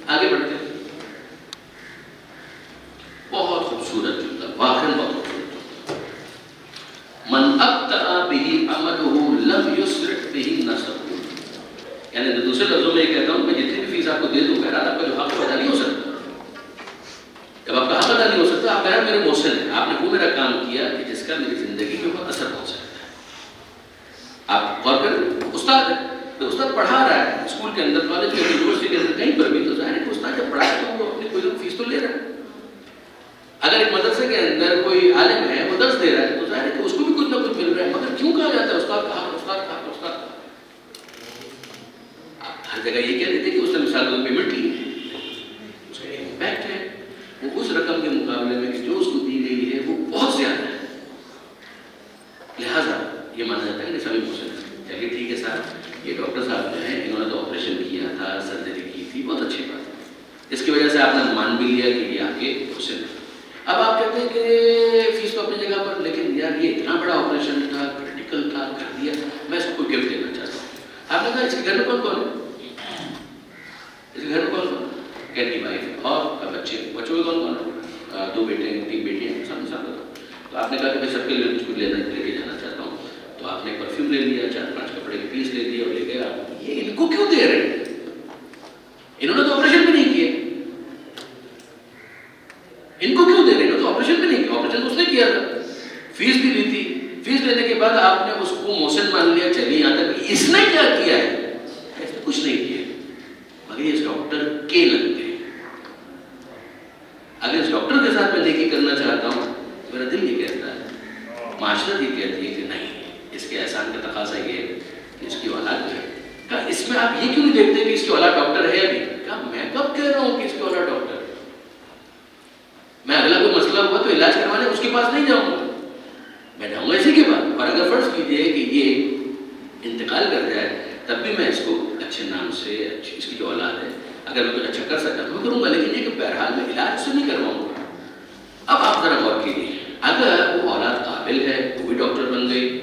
آگے بڑھتے ہیں. بہت خوبصورت جملہ، واقعاً بہت خوبصورت جملہ. من ابتدأ به عمله لم يسرع به نسبه، یعنی دوسرے لفظوں میں یہ کہتا ہوں کہ جتنی بھی فیس آپ کو دے دوں بہرحال آپ کا جو حق ادا نہیں ہو سکتا. جب آپ کا حق ادا نہیں ہو سکتا، آپ بہرحال میرے محسن ہیں، آپ نے وہ میرا کام کیا کہ جس کا میری زندگی کے اوپر اثر پہنچ سکتا ہے. آپ غور کریں، استاد ہے تو استاد پڑھا رہا ہے اسکول کے اندر، کالج کے اندر، یونیورسٹی کے اندر، کہیں پر بھی، تو ظاہر ہے کہ استاد جب پڑھا ہے تو وہ اپنی کوئی فیس تو لے رہا ہے. اگر ایک مدرسے کے اندر کوئی عالم ہے وہ درس دے رہا ہے تو ظاہر ہے کہ اس کو بھی کچھ نہ کچھ مل رہا ہے. مگر کیوں کہا جاتا ہے استاد کا حق، استاد کا حق، استاد کا حق؟ ہر جگہ یہ کہہ دیتے کہ اس نے مثال کے پیمنٹ لی ہے، اس کا امپیکٹ ہے وہ اس رقم کے مقابلے میں کہ جو اس کو دی گئی ہے وہ بہت زیادہ ہے. لہٰذا یہ مانا جاتا ہے کہ سبھی محسن ہیں. چلیے ٹھیک ہے صاحب، یہ ڈاکٹر صاحب جو ہیں انہوں نے تو آپریشن کیا تھا، سرجری کی تھی، بہت اچھی بات ہے، اس کی وجہ سے آپ نے مان بھی لیا کہ یہ آپ کے محسن ہیں. اب آپ کہتے ہیں کہ فیس تو اپنی جگہ پر، لیکن یار یہ اتنا بڑا آپریشن تھا، کریٹیکل تھا، کر دیا، میں اس کو کوئی گفٹ دینا چاہتا ہوں. آپ نے کہا اس کے گھر میں کون کون ہے؟ اس کے گھر میں کون کون ہے؟ کہتی وائف اور بچے، بچوں میں کون کون ہے؟ 2 بیٹے 3 بیٹیاں، سب کے ساتھ. تو آپ نے کہا کہ میں سب کے لیے کچھ لے کے جانا چاہتا ہوں. تو آپ نے پرفیوم لے لیا، 4-5 کپڑے کے پیس لے دیے اور لے گیا. یہ ان کو کیوں دے رہے ہیں؟ انہوں نے تو آپریشن بھی نہیں کیے، ان کو کیوں دے رہے ہیں؟ تو آپریشن بھی نہیں کیا، آپریشن تو اس نے کیا تھا، فیس بھی لی تھی. فیس لینے کے بعد آپ نے اس کو محسن مان لیا. چلیے یہاں تک اس نے کیا کیا ہے؟ اس نے کچھ نہیں کیا، مگر یہ اس ڈاکٹر کے لگتے ہیں. اگر اس ڈاکٹر کے ساتھ میں نیکی کرنا چاہتا ہوں، میرا دل یہ کہتا ہے، معاشرت یہ کہتی ہے کہ نہیں، اس کے احسان کا تقاضا یہ ہے کہ اس کی اولاد ہے. کہا اس میں آپ یہ کیوں نہیں دیکھتے کہ اس کی اولاد ڈاکٹر ہے ابھی؟ کہا میں کب کہہ رہا ہوں کہ اس کی اولاد ڈاکٹر ہے؟ میں اگلا کوئی مسئلہ ہوا تو علاج کروانے اس کے پاس نہیں جاؤں گا، میں جاؤں گا اسی کے پاس. اور اگر فرض کیجئے کہ یہ انتقال کر جائے تب بھی میں اس کو اچھے نام سے، اس کی جو اولاد ہے، اگر میں کچھ اچھا کر سکتا تو میں کروں گا، لیکن یہ کہ بہرحال میں علاج سے نہیں کرواؤں گا. اب آپ ذرا غور کیجیے، اگر وہ اولاد قابل ہے، وہ بھی ڈاکٹر بن گئی،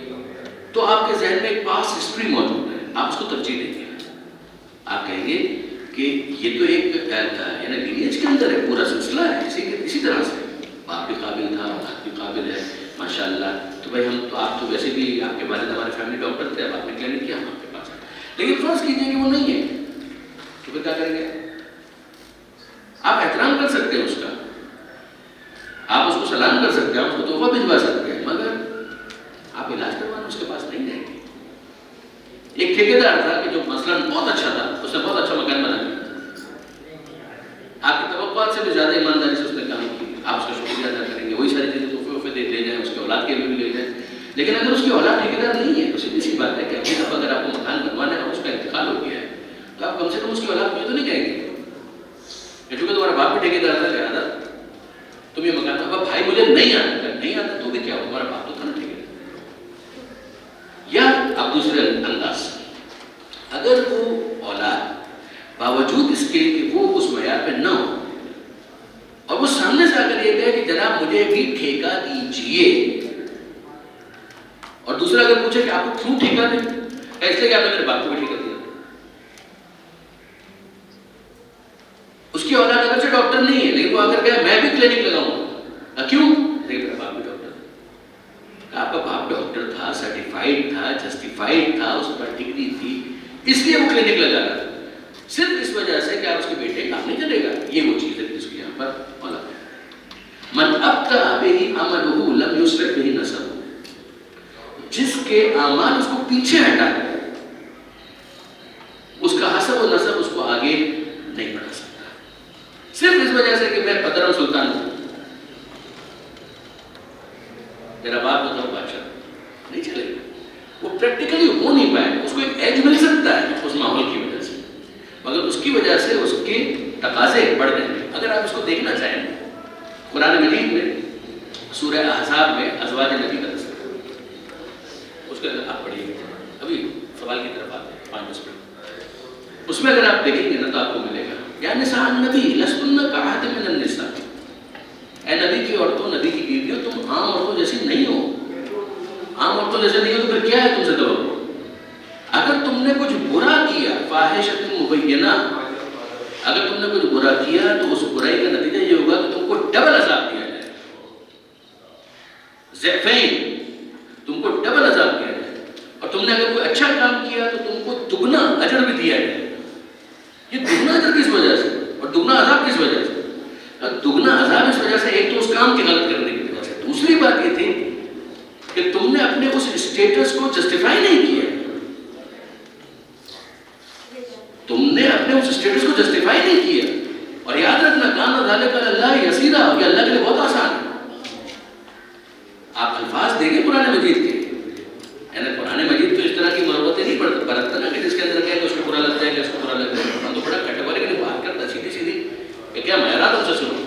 تو آپ کے ذہن میں ایک پاس ہسٹری موجود ہے، آپ اس کو ترجیح دیں گے. آپ کہیں گے کہ یہ تو ایک یعنی لینیج کے اندر ہے، پورا سلسلہ ہے، اسی طرح سے باپ بھی قابل تھا، اولاد بھی قابل ہے، ماشاءاللہ. تو بھائی ہم تو، آپ تو ویسے بھی، آپ کے والد ہمارے فیملی ڈاکٹر تھے، اب آپ نے کلینک کیا، ہم آپ کے پاس آئے. لیکن فرض کیجیے کہ وہ نہیں ہے، تو پھر کیا کریں گے؟ آپ احترام کر سکتے ہیں اس کا، آپ اس کو سلام کر سکتے ہیں، آپ اس کو تحفہ بھجوا سکتے ہیں، مگر آپ علاج کروانا اس کے پاس نہیں جائیں گے. ایک ٹھیکیدار تھا کہ جو مثلاً بہت اچھا تھا، اس نے بہت اچھا مکان بنا دیا، آپ کی توقعات سے بھی زیادہ ایمانداری سے اس نے کام کیا، آپ اس کا شکریہ ادا کریں گے، وہی ساری چیزیں تحفے دے لے جائیں، اس کے اولاد کے لیے بھی لے جائیں. لیکن اگر اس کی اولاد ٹھیکیدار نہیں ہے تو سیدھی سی بات ہے کہ اگلی دفعہ اگر آپ کو مکان بنوانا ہے اور اس کا انتقال ہو گیا ہے تو آپ کم سے کم اس کی اولاد مجھے تو نہیں کہیں گے کہ چونکہ تمہارا باپ بھی ٹھیکیدار تھا، لہٰذا تم یہ مکان، اب بھائی مجھے نہیں آتا، اور دوسرے انداز سے. اگر وہ اولاد باوجود اس کے کہ وہ اس معیار پہ نہ ہو اور وہ سامنے سے آ کر یہ کہے کہ جناب مجھے بھی ٹھیکہ دیجیے, اور دوسرا اگر پوچھے کہ آپ کو کیوں ٹھیکہ دیں, اس لیے کہ آپ نے میرے باپ کو بھی ٹھیکہ دیا. اس کی اولاد اگرچہ ڈاکٹر نہیں ہے لیکن وہ آ کر کہے میں بھی کلینک لگاؤں گا, کیوں؟ لیکن میرا باپ بھی ڈاکٹر تھا. آپ کا باپ ڈاکٹر تھا, سرٹیفائڈ تھا, جسٹیفائڈ تھا, اس پر ڈگری تھی, اس لیے وہ کلینک لگا رہا تھا, صرف اس وجہ سے کہ آپ اس کے بیٹے کام نہیں چلے گا. یہ وہ چیز ہے جس کی یہاں پر اولاد ہے. من ابطأ به عمله لم یسرع به نسبه, جس کے اعمال اس کو پیچھے ہٹا ہے اس کا حسب و نسب اس کو آگے نہیں بڑھا سکتا, صرف اس وجہ سے کہ میں قدرم سلطان ہوں, میرا باپ ہوتا ہوں بادشاہ, نہیں چلے گا. وہ پریکٹیکلی ہو نہیں پائے, اس کو ایک ایج مل سکتا ہے اس ماحول کی وجہ سے, مگر اس کی وجہ سے اس کے تقاضے بڑھ گئے ہیں. اگر آپ اس کو دیکھنا چاہیں قرآن مجید میں سورہ احزاب میں ازواج نبی کا ذکر, اس کے اندر آپ پڑھیے, ابھی سوال کی طرف آتے ہیں 5-10 منٹ, اس میں اگر آپ دیکھیں گے نا تو آپ کو ملے گا یا نساء النبی لستن کأحد من النساء, اے نبی کی عورتوں, نبی کی بیویوں, تم عام عورتوں جیسی نہیں ہو. عام عورتوں جیسے نہیں ہو تو پھر کیا ہے تم سے توقع؟ اگر تم نے کچھ برا کیا فاحشۃ مبینہ, اگر تم نے کچھ برا کیا تو اس برائی کا نتیجہ یہ ہوگا کہ تم کو ڈبل عذاب دیا جائے, ضعفین, تم کو ڈبل عذاب دیا جائے. اور تم نے اگر کوئی اچھا کام کیا تو تم کو دگنا اجر بھی دیا جائے. یہ دگنا اجر کس وجہ سے اور دگنا عذاب کس وجہ سے؟ دگنا عذاب اس وجہ سے, ایک تو اس کام کی غلط کرنے کی وجہ سے, دوسری بات یہ تھی کہ تم نے اپنے اس اسٹیٹس کو جسٹیفائی نہیں کیا, تم نے اپنے اس اسٹیٹس کو جسٹیفائی نہیں کیا. اور یاد رکھنا کان ذالک علی اللہ یسیرا, یہ اللہ کے لیے بہت آسان ہے. آپ الفاظ دیکھیں قرآن مجید کے, یعنی قرآن مجید تو اس طرح کی مربتیں نہیں برتتا نا کہ جس کے اندر کہے کہ اس کو برا لگتا ہے کہ اس کو برا لگتا ہے. قرآن تو بڑا کیٹیگوریکلی بات کرتا سیدھی سیدھی کہ کیا معیارات تم سے سنو,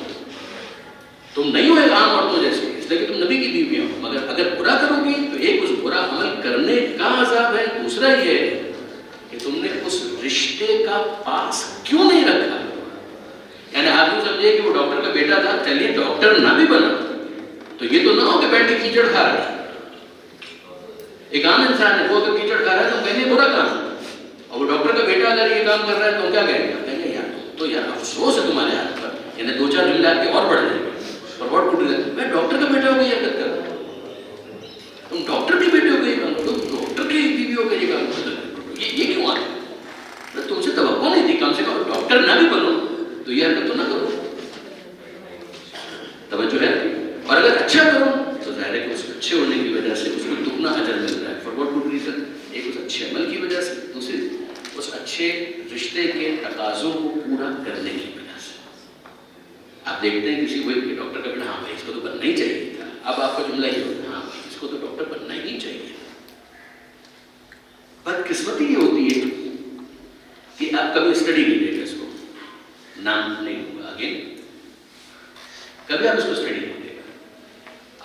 تم نہیں ہو ایک عام عورتوں جیسے, اس لیے کہ تم نبی کی بیوی ہو, مگر اگر برا کرو گی تو ایک اس برا عمل کرنے کا عذاب ہے, دوسرا یہ ہے کہ تم نے اس رشتے کا پاس کیوں نہیں رکھا. یعنی آپ یوں سمجھے کہ وہ ڈاکٹر کا بیٹا تھا, چلیے ڈاکٹر نہ بھی بنا تو یہ تو نہ ہو کہ بیٹھ کے کیچڑ کھا رہا ہے. ایک عام انسان ہے, وہ اگر کیچڑ کھا رہا ہے تو کہیں گے برا کام, اور وہ ڈاکٹر کا بیٹا اگر یہ کام کر رہا ہے تو کیا کہیں گے؟ کہیں گے یار تو یار افسوس ہے تمہارے ہاتھ پر, یعنی 2-4 جملات کے اور بڑھ جائیں گے. اور بہت ٹوٹ گیا, میں ڈاکٹر کا بیٹا ہو گئی حرکت کر رہا ہوں, تم ڈاکٹر کی بیٹے ہو گئی کام کرو, ڈاکٹر کی بیوی ہو گئی یہ کام کرو, یہ کیوں آتا ہے؟ تم سے توقع نہیں تھی, کم سے کم ڈاکٹر نہ بھی بنو تو یہ حرکت تو نہ کرو. توجہ ہے. اور اگر اچھا کرو تو ظاہر ہے کہ اس اچھے ہونے کی وجہ سے اس کو دگنا اجر مل رہا ہے. فار واٹ گڈ ریزن, ایک اس اچھے عمل کی وجہ سے, دوسری اس اچھے رشتے کے تقاضوں کو پورا کرنے کی وجہ سے. آپ دیکھتے ہیں کسی کوئی ڈاکٹر کا بیٹا, ہاں بھائی اس کو تو بننا ہی چاہیے تھا. اب آپ کا جملہ یہ ہوتا ہے, ہاں بھائی اس کو تو ڈاکٹر بننا ہی نہیں چاہیے. بدقسمتی یہ ہوتی ہے کہ آپ کبھی اسٹڈی کیجیے گا, اس کو نام نہیں ہوگا آگے, کبھی آپ اس کو اسٹڈی کیجیے گا.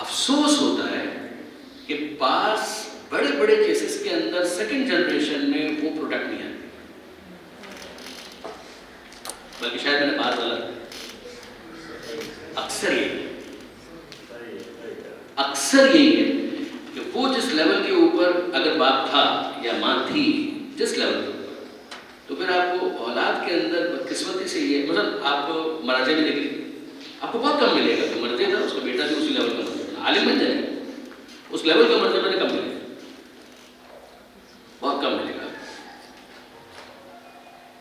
افسوس ہوتا ہے کہ پاس بڑے بڑے کیسز کے اندر سیکنڈ جنریشن میں وہ پروڈکٹ نہیں آتے, بلکہ شاید میں نے بات غلط, اکثر یہی ہے کہ وہ جس لیول کے اوپر اگر باپ تھا یا ماں تھی جس لیول کے اوپر, تو پھر آپ کو اولاد کے اندر بدقسمتی سے یہ, مثلا آپ مراجع میں دیکھ لیجیے, آپ کو بہت کم ملے گا کہ مرضی تھا اس کا بیٹا بھی اسی لیول کا مرضی, عالم بن جائے گا اس لیول کا مرضی میں نے کم ملے گا, بہت کم ملے گا.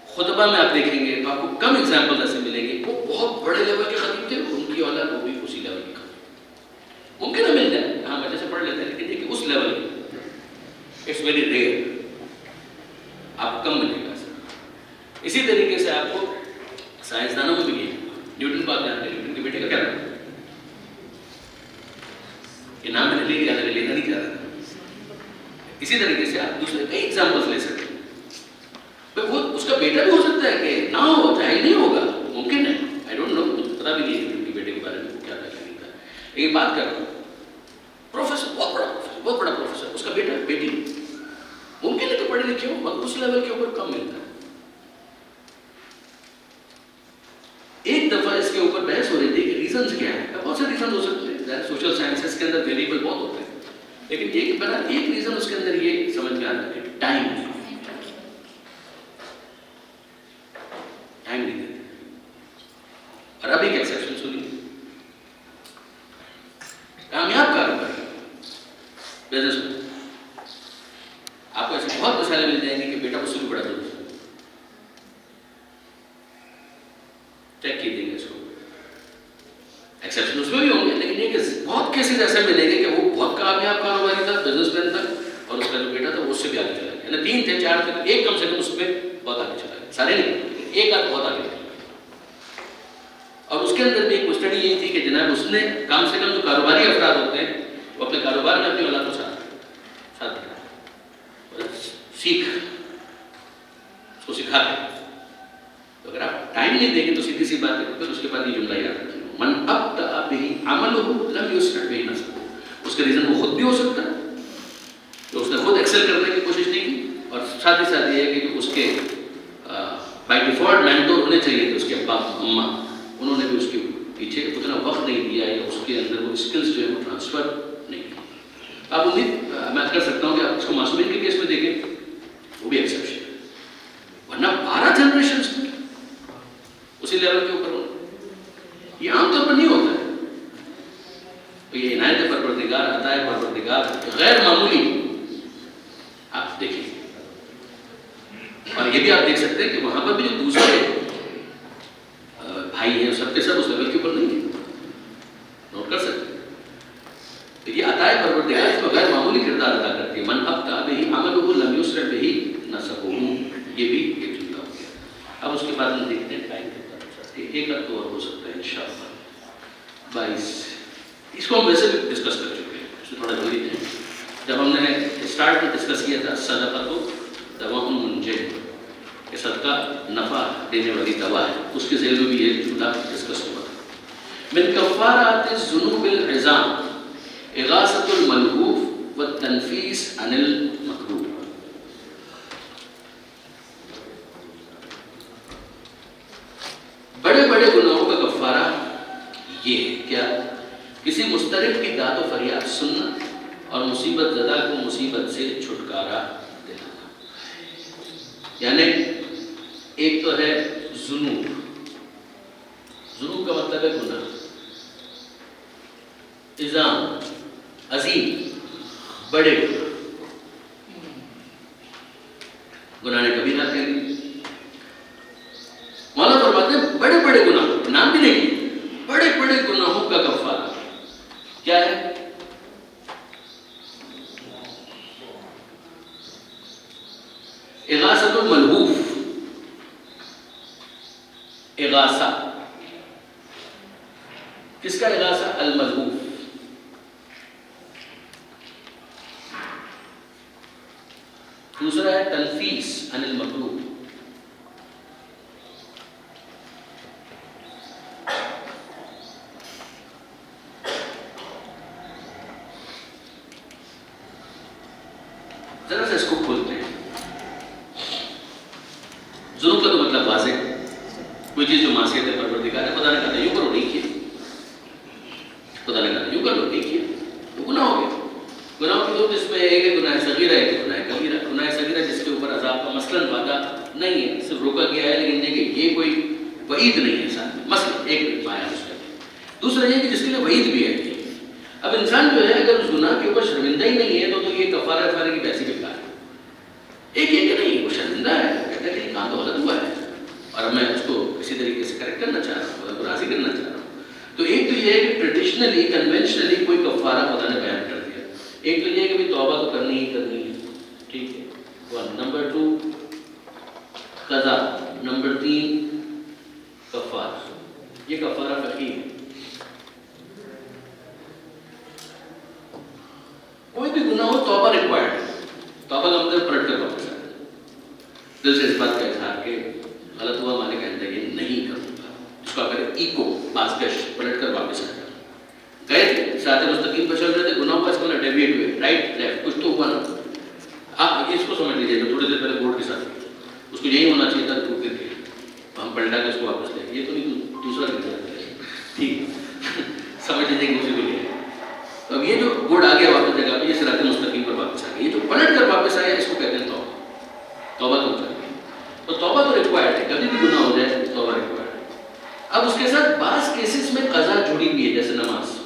خطبہ میں آپ دیکھیں گے تو آپ کو کم ایگزامپل ایسے ملیں گے, وہ بہت بڑے لیول کے خطیب تھے, ان کی اولاد وہ بھی اسی لیول کی خطیب, ممکن ہے مل جائے, ہاں مجھے سے پڑھ لیتے ہیں, لیکن دیکھیے اس لیول کی اٹس ویری ریئر, آپ کو کم ملے گا. اسی طریقے سے آپ کو سائنسدانوں میں بھی یہ, نیوٹن کو آپ جانتے ہیں, نیوٹن کے بیٹے کا کیا نام, یہ نام میں نے لے لیا, لینا نہیں چاہ رہا تھا. اسی طریقے سے آپ دوسرے کئی ایگزامپلس لے سکتے ہیں. وہ اس کا بیٹا بھی ہو سکتا ہے کہ نہ ہو, جاہل نہیں ہوگا, ممکن ہے, آئی ڈونٹ نو, مجھے پتا بھی نہیں ان کے بیٹے کے بارے میں کیا تھا کیا نہیں تھا. لیکن بات کر رہا ہوں پروفیسر, بہت بڑا پروفیسر, بہت بڑا پروفیسر, اس کا بیٹا بیٹی لیول کے اوپر کم ملتا ہے. ایک دفعہ اس کے اوپر بحث ہو رہی تھی کہ ریزنز کیا ہیں. بہت سے ریزنز ہو سکتے ہیں, سوشل سائنسز کے اندر ویریبل بہت ہوتے ہیں, لیکن ایک بنا ایک ریزن اس کے اندر یہ سمجھ میں آتا ہے کہ ٹائم نہیں دیتے. اور اب ایک ایکسیپشن سنیے, کامیاب کاروباری بزنس میں آپ کو ایسی بہت مثالیں مل جائیں گی کہ بیٹا مجھ سے بھی بڑا بزنس ہے. چیک کیجیے گا اس کو, ایکسیپشن اس میں بھی ہوں گے, لیکن یہ کہ بہت کیسز ایسے ملیں گے کہ وہ بہت کامیاب کاروباری تھا, بزنس مین تھا, اور اس کا جو بیٹا تھا وہ اس سے بھی آگے چلا گیا. یعنی 3 تھے 4 تھے, ایک کم سے کم اس میں بہت آگے چلا گیا. سارے نہیں, ایک آدھ بہت آگے چلا گیا. اور اس کے اندر بھی ایک اسٹڈی یہی تھی کہ جناب اس نے کم سے کم جو کاروباری افراد ہوتے ہیں وہ اپنے کاروبار میں اپنی اولاد کو ساتھ دیا, سیکھ اس کو سکھا دیں. تو اگر آپ ٹائم نہیں دیں گے تو سیدھی سی بات ہے, پھر اس کے بعد یہ جملہ یاد رکھیے, من ابتدأ به عمله لم يسرع به نسبه. اس کا ریزن وہ خود بھی ہو سکتا ہے تو اس نے خود ایکسل کرنے کی کوشش نہیں کی, اور ساتھ ہی ساتھ یہ ہے کہ اس کے بائی ڈیفالٹ مینٹور ہونے چاہیے تھے, اس کے ابا اماں, انہوں نے بھی اس کے پیچھے اتنا وقت نہیں دیا یا اس کے اندر وہ اسکلس جو ہے وہ ٹرانسفر نہیں کی. آپ امید میں کر سکتا ہوں کہ آپ اس کو معصومین کے کیس میں دیکھیں, وہ بھی ایکسیپشن ہے, ورنہ 12 جنریشنز اسی لیول کے اوپر ہونا یہ عام طور پر نہیں ہوتا ہے. تو یہ عنایت پروردگار, عطا پروردگار غیر معمولی آپ دیکھیں. اور یہ بھی آپ دیکھ سکتے ہیں کہ وہاں پر بھی جو دوسرے بھائی ہیں سب کے سب اس لیول کے اوپر نہیں ہیں, نوٹ کر سکتے ہیں. تو یہ عطا پروردگار اس میں غیر معمولی کردار ادا کرتی ہے. من ابتدأ به عمله لم يسرع به نسبه, یہ بھی ایک جملہ ہو گیا. اب اس کے بعد ہم دیکھتے ہیں ٹائم کے بعد ایک تو اور ہو سکتا ہے انشاءاللہ 22. اس کو ہم ویسے بھی ڈسکس کر چکے ہیں, اس میں تھوڑا جلدی ہے. جب ہم نے اسٹارٹ میں ڈسکس کیا تھا صدقہ تو دوا منجے, کہ صدقہ نفع دینے والی دوا ہے, اس کے ذیل میں بھی یہ جملہ ڈسکس ہوا تھا. من کفارات الذنوب العظام اغاثۃ الملہوف والتنفیس عن المکروہ. بڑے بڑے گناہوں کا کفارہ یہ ہے کیا, کسی مسترب کی داد و فریاد سننا اور مصیبت زدہ کو مصیبت سے چھٹکارا دلانا. یعنی ایک تو ہے ذنوب, ذنوب کا مطلب ہے گناہ, عظام عظیم بڑے گناہ, گناہ نے کبھی نہ کہیں. مولا فرماتے ہیں بڑے بڑے گناہ, نام بھی نہیں, بڑے بڑے گناہوں کا کفارہ کیا ہے؟ اغاثۃ الملہوف. اغاثہ کس کا اغاثہ؟ الملہوف. دوسرا ہے تنفیس عن المکروہ. ذرا سے اس کو کھولتے ہیں. ذنوب کا تو مطلب واضح, کوئی چیز جو معصیت ہے پروردگار ہے, خدا نے کہا یوں کرو نہیں کیا, خدا نے کہا یوں کرو نہیں کیا, تو گناہ ہو گیا. گناہ کی دو قسم ہے, ایک ہے گناہ صغیرہ ہے, ایک گناہ کبیرہ. گناہ صغیرہ جس کے اوپر عذاب کا مثلاً وعدہ نہیں ہے, صرف روکا گیا ہے, لیکن دیکھیں یہ کوئی وعید نہیں ہے ساتھ میں, مثلا ایک مایا اس کا. دوسرا یہ کہ جس کے لیے وعید بھی ہے. اب انسان جو ہے اگر اس گناہ کے اوپر شرمندہ ہی نہیں ہے تو یہ کفارہ افارے کی ویسی بیکار ہے. ایک یہ کہ نہیں وہ شرمندہ ہے, کہتا ہے کہ یہ کام تو غلط ہوا ہے اور میں اس کو کسی طریقے سے کریکٹ کرنا چاہ رہا ہوں, راضی کرنا چاہ رہا ہوں. تو ایک تو یہ ہے کہ ٹریڈیشنلی کنونشنلی کوئی کفارہ خدا نے بیان کر دیا. ایک تو یہ ہے کہ توبہ تو کرنی ہی کرنی ہے, ٹھیک ہے. نمبر 2 قضا, نمبر 3 کفارہ. یہ کفارہ فقی ہے. کوئی بھی گناہ ہو توبہ ریکوائرڈ ہے. توبہ کا مطلب پلٹ کر واپس آئے, دل سے اس بات کا اظہار کہ غلط ہوا, میں نے کہا یہ نہیں کروں گا. اس کو اگر ایکو بازگشت پلٹ کر واپس آ جانا. گئے تھے ساتھ مستقیم پر چل رہے تھے, گناہ کا اس کو ڈیویٹ ہوئے, رائٹ لیفٹ کچھ تو ہوا نا. آپ اس کو سمجھ لیجیے جو تھوڑی دیر پہلے بورڈ کے ساتھ اس کو یہی ہونا چاہیے تھا ٹوٹ کر کے ہم پلٹا کے اس کو واپس لیں، یہ تو نہیں دوسرا لکھ جاتا ہے، ٹھیک سمجھ لیجیے کہ اسی کو لیا۔ تو اب یہ جو بورڈ آ گیا واپس جگہ پہ، یہ صراط مستقیم پر واپس آ گیا، یہ جو پلٹ کر واپس آیا اس کو کہتے ہیں توبہ تو چاہیے۔ تو توبہ تو ریکوائرڈ ہے، کبھی بھی گناہ ہو جائے توبہ ریکوائرڈ ہے۔ اب اس کے ساتھ بعض کیسز میں قضا جڑی ہوئی ہے، جیسے نماز،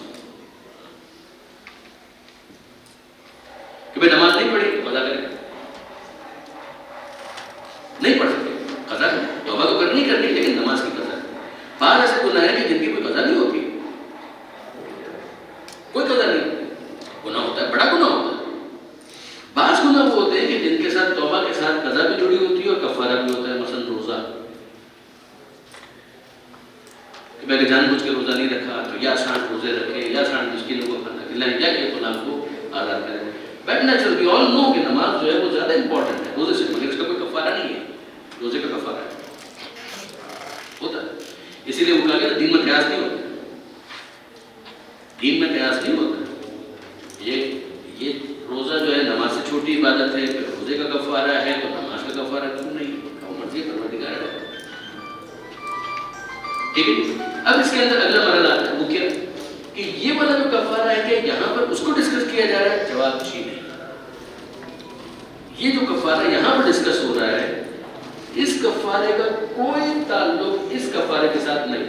کہ بھائی نماز نہیں پڑھی قضا کریں، نہیں پڑھ سکتے قضا کریں، توبہ تو کرنی لیکن نماز کی قضا کریں۔ بعض ایسے گناہ ہیں کہ جن کی کوئی قضا نہیں ہوتی، کوئی قضا نہیں، گناہ ہوتا ہے، بڑا گناہ ہوتا ہے۔ بعض گناہ وہ ہوتے ہیں کہ جن کے ساتھ توبہ کے ساتھ قضا بھی جڑی ہوتی ہے اور کفارہ بھی ہوتا ہے، مثلا روزہ، کہ میں نے جان بوجھ کے روزہ نہیں رکھا تو یا 60 روزے رکھے، یا 60 مسکینوں کو کھانا کھلائیں، یا کہ غلام کو آزاد کریں۔ بٹ نیچرل وی آل نو کہ نماز جو ہے وہ زیادہ امپورٹنٹ ہے روزے سے، مگر اس کا کوئی کفارہ نہیں ہے، روزے کا کفارہ ہے ہوتا ہے۔ اسی لیے وہ کہا کہ دین میں قیاس نہیں ہوتا، دین میں قیاس نہیں ہوتا۔ یہ روزہ جو ہے نماز سے چھوٹی عبادت ہے، پھر روزے کا کفارہ ہے تو نماز کا کفارہ کیوں نہیں؟ وہ مرضی پروردگار ہے، ٹھیک ہے۔ اب اس کے اندر اگلا مرحلہ آتا ہے، وہ کیا کہ یہ والا جو کفارہ ہے کہ یہاں پر اس کو ڈسکس کیا جا رہا ہے، جواب جی نہیں۔ یہ جو کفارہ یہاں پر ڈسکس ہو رہا ہے، اس کفارے کا کوئی تعلق اس کفارے کے ساتھ نہیں،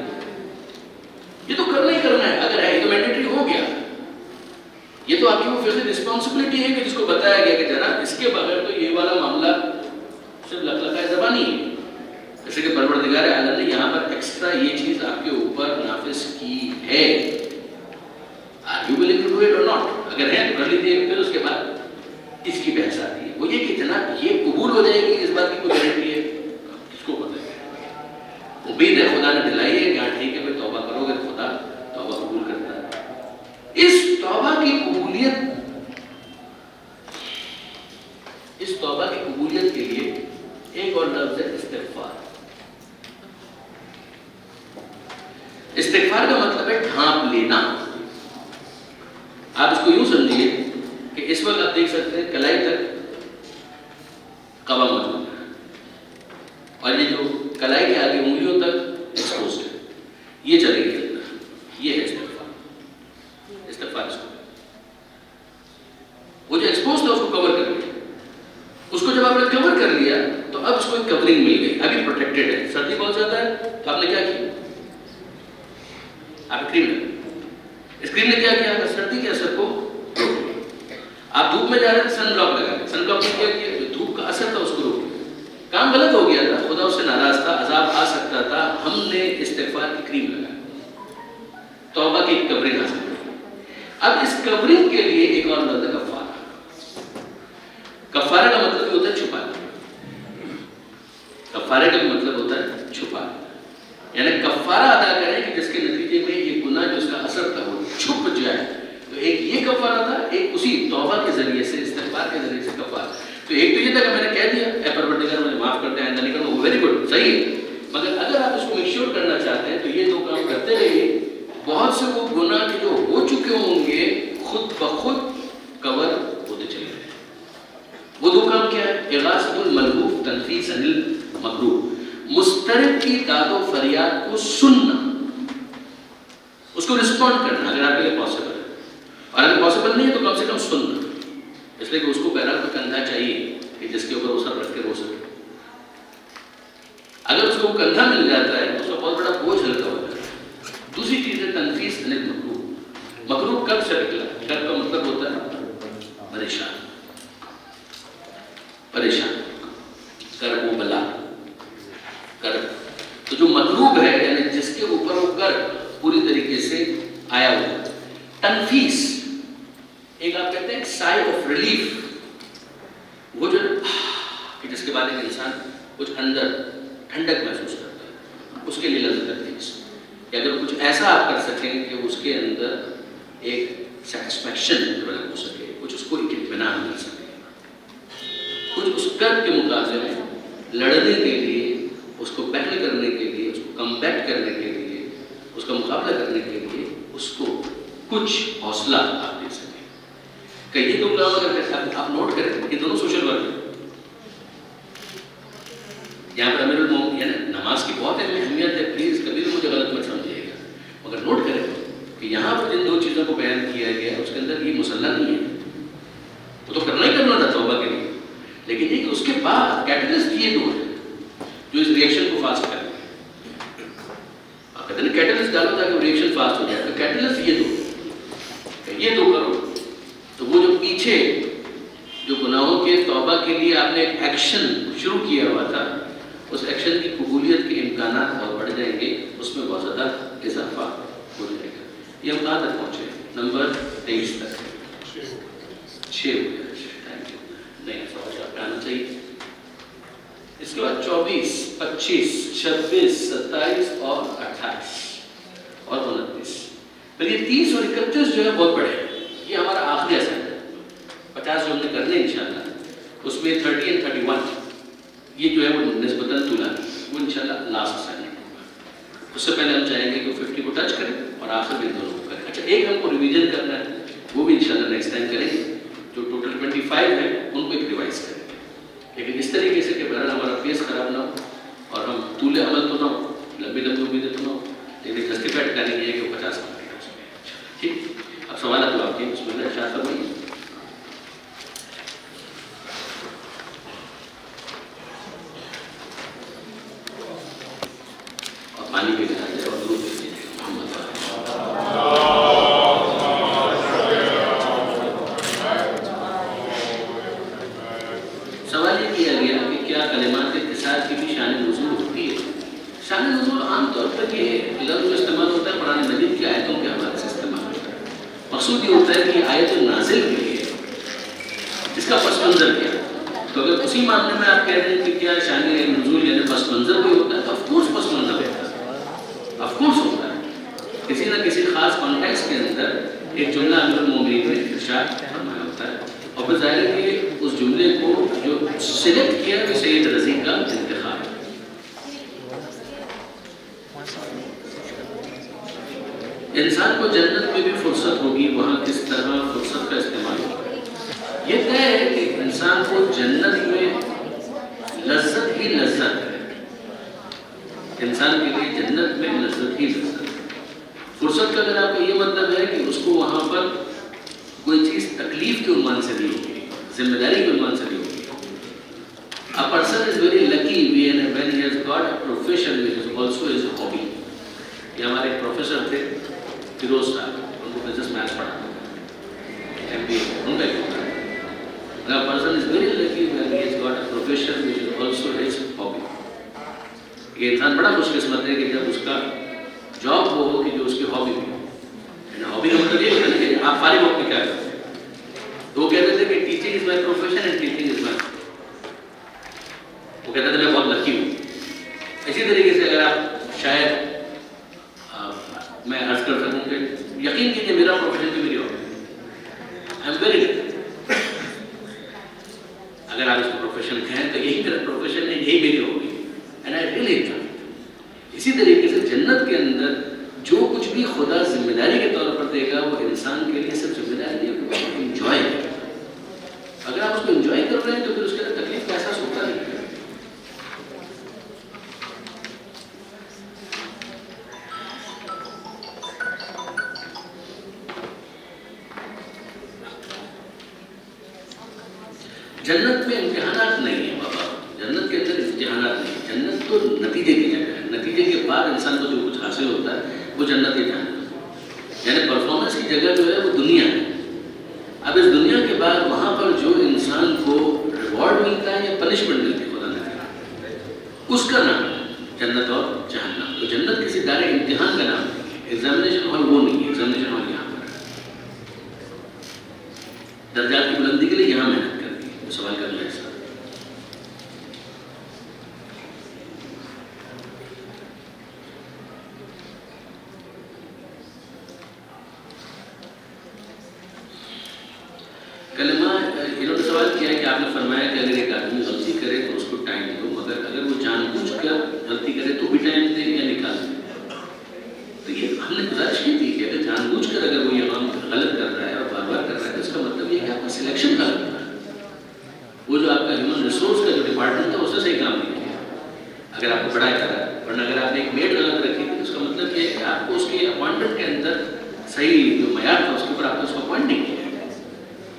یہ تو کرنا ہی کرنا ہے، اگر ہے تو مینڈیٹری ہو گیا، یہ تو آپ کی وہ فیصلہ رسپانسبلٹی ہے کہ جس کو بتایا گیا کہ جناب اس کے بغیر تو یہ والا معاملہ صرف لقلقہ زبانی ہے، جیسے کہ پروردگار عالم نے یہاں پر ایکسٹرا یہ چیز آپ کے اوپر نافذ کی ہے۔ Are you willing to do it or not؟ اگر ہے تو کر لیجیے، پھر اس کے بعد اس کی بحث آتی ہے، وہ یہ کہ جناب یہ قبول ہو جائے گی، اس بات کی کوئی گارنٹی ہے؟ کس کو پتہ ہے؟ امید ہے خدا نے دلائی ہے کہ ہاں ٹھیک ہے پھر توبہ کرو گے تو خدا توبہ قبول کرتا ہے۔ اس توبہ کی قبولیت کے لیے ایک اور لفظ ہے استغفار۔ استغفار کا مطلب ہے ڈھانپ لینا۔ آپ اس کو یوں سمجھیے کہ اس وقت آپ دیکھ سکتے ہیں کلائی تک قبا موجود ہے، اور یہ جو کلائی کے آگے انگلیوں تک ایکسپوزڈ ہے، یہ چلے گی اندر، یہ ہے استغفار۔ استغفار اس کو وہ جو ایکسپوزڈ ہے اس کو کور کر لیا، اس کو جب آپ نے کور کر لیا تو اب اس کو ایک کورنگ مل گئی، ابھی پروٹیکٹڈ ہے۔ سردی بہت زیادہ ہے تو آپ نے کیا کیا؟ آپ کریم لگا، اس کریم نے کیا کیا؟ سردی کے اثر کو آپ دھوپ میں جا رہے تھے، سن بلاک لگا کے، سن بلاک نے کیا کیا؟ جو دھوپ کا اثر تھا اس کو روک دیا، کام غلط ہو گیا تھا، خدا اس سے ناراض تھا، عذاب آ سکتا تھا، ہم نے استغفار کی کریم لگا، توبہ کی کورنگ حاصل کی۔ اب اس کورنگ کے لیے ایک اور لفظ ہے کفارہ۔ کفارہ کا مطلب ہوتا ہے چھپانا، کفارے کا مطلب ہوتا ہے چھپانا، یعنی کفارہ ادا کریں کہ جس کے نتیجے میں یہ گناہ جو اس کا اثر تھا وہ چھپ جائے۔ تو ایک یہ کفارہ تھا، ایک اسی توبہ کے ذریعے سے، استغفار کے ذریعے سے کفارہ۔ تو ایک تو یہ تھا کہ میں نے کہہ دیا اے پروردگار مجھے معاف کر دے، آئندہ نہیں کروں، وہ ویری گڈ، صحیح ہے، مگر اگر آپ اس کو میک شیور کرنا چاہتے ہیں تو یہ دو کام کرتے رہیے، بہت سے وہ گناہ جو ہو چکے ہوں گے خود بخود کور ہوتے چلے گئے۔ وہ دو کام کیا ہے؟ اغاثۃ الملہوف، تنفیس عن المکروہ، مسترب کی داد و فریاد کو سننا، اس کو رسپونڈ کرنا اگر آپ کے لیے پاسبل ہے، اور اگر پاسبل نہیں ہے تو کم سے کم سننا، اس لیے کہ اس کو بہرحال کوئی کندھا چاہیے کہ جس کے اوپر وہ سر رکھ کے رو سکے۔ اگر اس کو وہ کندھا مل جاتا ہے تو اس کا بہت بڑا بوجھ ہلکا ہو جاتا ہے۔ دوسری چیز ہے تنفیس عن المکروہ۔ مکروہ قلب سے نکلا، قلب کا مطلب ہوتا ہے پریشان، پریشان، کرب و بلا، کرب۔ تو جو مطلوب ہے یعنی جس کے اوپر وہ کرب پوری طریقے سے آیا ہوا ہے۔ تنفیس ایک آپ کہتے ہیں سائے آف ریلیف، وہ جو کہ جس کے بعد ایک انسان کچھ اندر ٹھنڈک محسوس کرتا ہے، اس کے لیے لفظ تنفیس، کہ اگر کچھ ایسا آپ کر سکیں کہ اس کے اندر ایک سیٹسفیکشن ڈیولپ ہو سکے، کچھ اس کو ایک اطمینان مل سکے، کچھ اس کرب کے مقابلے میں لڑنے کے لیے، اس کو پہل کرنے کے لیے، اس کو کمبیٹ کرنے کے لیے، اس کا مقابلہ کرنے کے لیے اس کو کچھ حوصلہ آپ دے سکیں۔ کہ یہ دو کام اگر آپ نوٹ کریں کہ دونوں سوشل ورک ہیں. یہاں پر امیر المومنین یعنی نماز کی بہت اہمیت ہے، پلیز کبھی بھی مجھے غلط مت سمجھیے گا. مگر نوٹ کریں کہ یہاں پر جن دو چیزوں کو بیان کیا گیا ہے اس کے اندر یہ مسلح نہیں ہے، وہ تو کرنا ہی کرنا تھا توبہ کے لیے، لیکن یہ کہ اس کے بعد کیٹلسٹ یہ دو ہے جو اس ریئیکشن کو فاسٹ کریں. آپ کہتے ہیں نا کیٹلسٹ ڈالو تاکہ ریئیکشن فاسٹ ہو جائے، تو کیٹلسٹ یہ دو کرو. تو وہ جو پیچھے جو گناہوں کے توبہ کے لیے آپ نے ایک ایکشن شروع کیا ہوا تھا، اس ایکشن کی قبولیت کے امکانات بہت بڑھ جائیں گے، اس میں بہت زیادہ اضافہ ہو جائے گا. یہ ہم کہاں تک پہنچے؟ نمبر 23 تک. 6 ہو گیا. نہیں سمجھ آپ آنا چاہیے. اس کے بعد 24 25 26 27 اور 28 اور 29. پھر یہ 30 اور 31 جو ہے بہت بڑے ہیں. یہ ہمارا آخری اسائنمنٹ ہے. 50 جو ہم نے کرنے انشاءاللہ، اس میں 30 اور 31 یہ جو ہے وہ نسبتاً طولانی، وہ انشاءاللہ لاسٹ اسائنمنٹ ہوگا. اس سے پہلے ہم چاہیں گے کہ 50 کو ٹچ کریں اور آخر میں دونوں کو کریں. اچھا ایک ہم کو ریویژن کرنا ہے، وہ بھی انشاءاللہ نیکسٹ ٹائم کریں گے. جو ٹوٹل 25 ہے ان کو ایک ریوائز کریں گے، لیکن اس طریقے سے کہ بہرحال ہمارا پیس خراب نہ ہو اور ہم طول عمل تو نہ ہو، لمبی امیدیں تو نہ ہو، لیکن جسٹیفائڈ کریں گے کہ 50 کمپلیٹ ہو سکے. ٹھیک. اب سوالات آپ کے اس میں ارشاد فرمائیے. اور پانی پہ گرا دیں اور درود بھیج دیجیے محمد. سوال یہ کیا گیا کہ کیا کلمات اتصال کی بھی شان نزول ہوتی ہے؟ شان نزول عام طور پر یہ لفظ استعمال ہوتا ہے قرآن مجید کی آیتوں کے حوالے سے استعمال ہوتا ہے. مقصود یہ ہوتا ہے کہ آیت نازل ہوئی ہے، اس کا پس منظر کیا. تو اگر اسی معاملے میں آپ کہہ رہے ہیں کہ کیا شان نزول یعنی پس منظر بھی ہوتا ہے، تو آف کورس پس منظر ہوتا ہے، آف کورس ہوتا ہے. کسی نہ کسی خاص کانٹیکسٹ کے اندر ایک جملہ امیر المومنین نے ارشاد فرمایا ہوتا ہے، اور پھر ظاہر ہے کہ اس جملے کو جو سلیکٹ کیا وہ سید رضی کا انتخاب ہے. انسان کو جنت میں بھی فرصت ہوگی، وہاں کس طرح فرصت کا استعمال ہوگا. یہ طے ہے کہ انسان کو جنت میں لذت ہی لذت ہے. انسان کے لیے جنت میں لذت ہی لذت ہے. فرصت کا اگر آپ کا یہ مطلب ہے کہ اس کو وہاں پر کوئی چیز تکلیف کے عنوان سے نہیں ہوگی، ذمہ داری کے عنوان سے نہیں ہوگی. A person is very lucky when he has got a profession which is also his hobby. یہ ہمارے ایک پروفیسر تھے فیروز صاحب، ان کو بزنس میتھس پڑھاتے ہیں، MBA ان کا ایک ہوتا ہے. A person is very lucky when he has got a profession which is also his hobby. یہ انسان بڑا خوش قسمت ہے کہ جب اس کا جاب ہو کہ جو اس کی ہابی بھی ہو. ہابی کا مطلب یہ ہوتا ہے کہ آپ فارغ وقت میں کیا کرتے ہیں. تو وہ کہتے تھے کہ teaching is my profession and teaching is my. وہ کہتے تھے میں بہت لکی ہوں. اسی طریقے سے اگر آپ شاید میں عرض کر سکوں کہ یقین کیجیے میرا پروفیشن بھی میری ہابی ہے. I am very lucky. اگر آپ اس کو پروفیشن کہیں تو یہی میرا پروفیشن ہے، یہی میری ہابی ہے. And I really enjoy. اسی طریقے سے جنت کے اندر جو کچھ بھی خدا ذمہ داری کے طور پر دے گا وہ انسان کے لیے صرف ذمہ داری نہیں ہے، انجوائے ہے. اگر آپ اس کو انجوائے کر رہے ہیں تو پھر اس کے اندر تکلیف کا احساس ہوتا نہیں ہے. جنت میں امتحانات نہیں ہیں بابا. جنت کے اندر امتحانات نہیں. جنت تو نتیجے کی جگہ ہے. نتیجے کے بعد انسان کو جو کچھ حاصل ہوتا ہے وہ جنت ہی جانتا ہے. یعنی پرفارمنس کی جگہ جو ہے وہ دنیا ہے. اب اس دنیا کے بعد وہاں پر جو انسان کو ریوارڈ ملتا ہے یا پنشمنٹ ملتی ہے خدا نہ کرے، اس کا نام ہے جنت اور جہنم. تو جنت کسی دار امتحان کا نام نہیں ہے. ایگزامینیشن ہال وہ نہیں ہے. ایگزامینیشن ہال یہاں پر درجات کی بلندی کے لیے یہاں محنت کرتی ہے. سوال کرنا ہے سر. کلمہ انہوں نے سوال کیا ہے کہ آپ نے فرمایا کہ اگر ایک آدمی غلطی کرے تو اس کو ٹائم دو، مگر اگر وہ جان بوجھ کر غلطی کرے تو بھی ٹائم دے یا نکال دے. تو یہ ہم نے گزارش کی تھی کہ اگر جان بوجھ کر اگر وہ یہ کام غلط کر رہا ہے اور بار بار کر رہا ہے تو اس کا مطلب یہ ہے کہ آپ کا سلیکشن کا لگتا ہے. وہ جو آپ کا ہیومن ریسورس کا جو ڈپارٹمنٹ تھا اس نے صحیح کام نہیں کیا اگر آپ کو پڑھائی کرا ہے. ورنہ اگر آپ نے ایک میڈ غلط رکھی تھی اس کا مطلب یہ ہے کہ آپ کو اس کی اپوائنٹمنٹ کے اندر صحیح جو معیار تھا اس کے اوپر آپ نے اس کو اپوائنٹ نہیں کیا.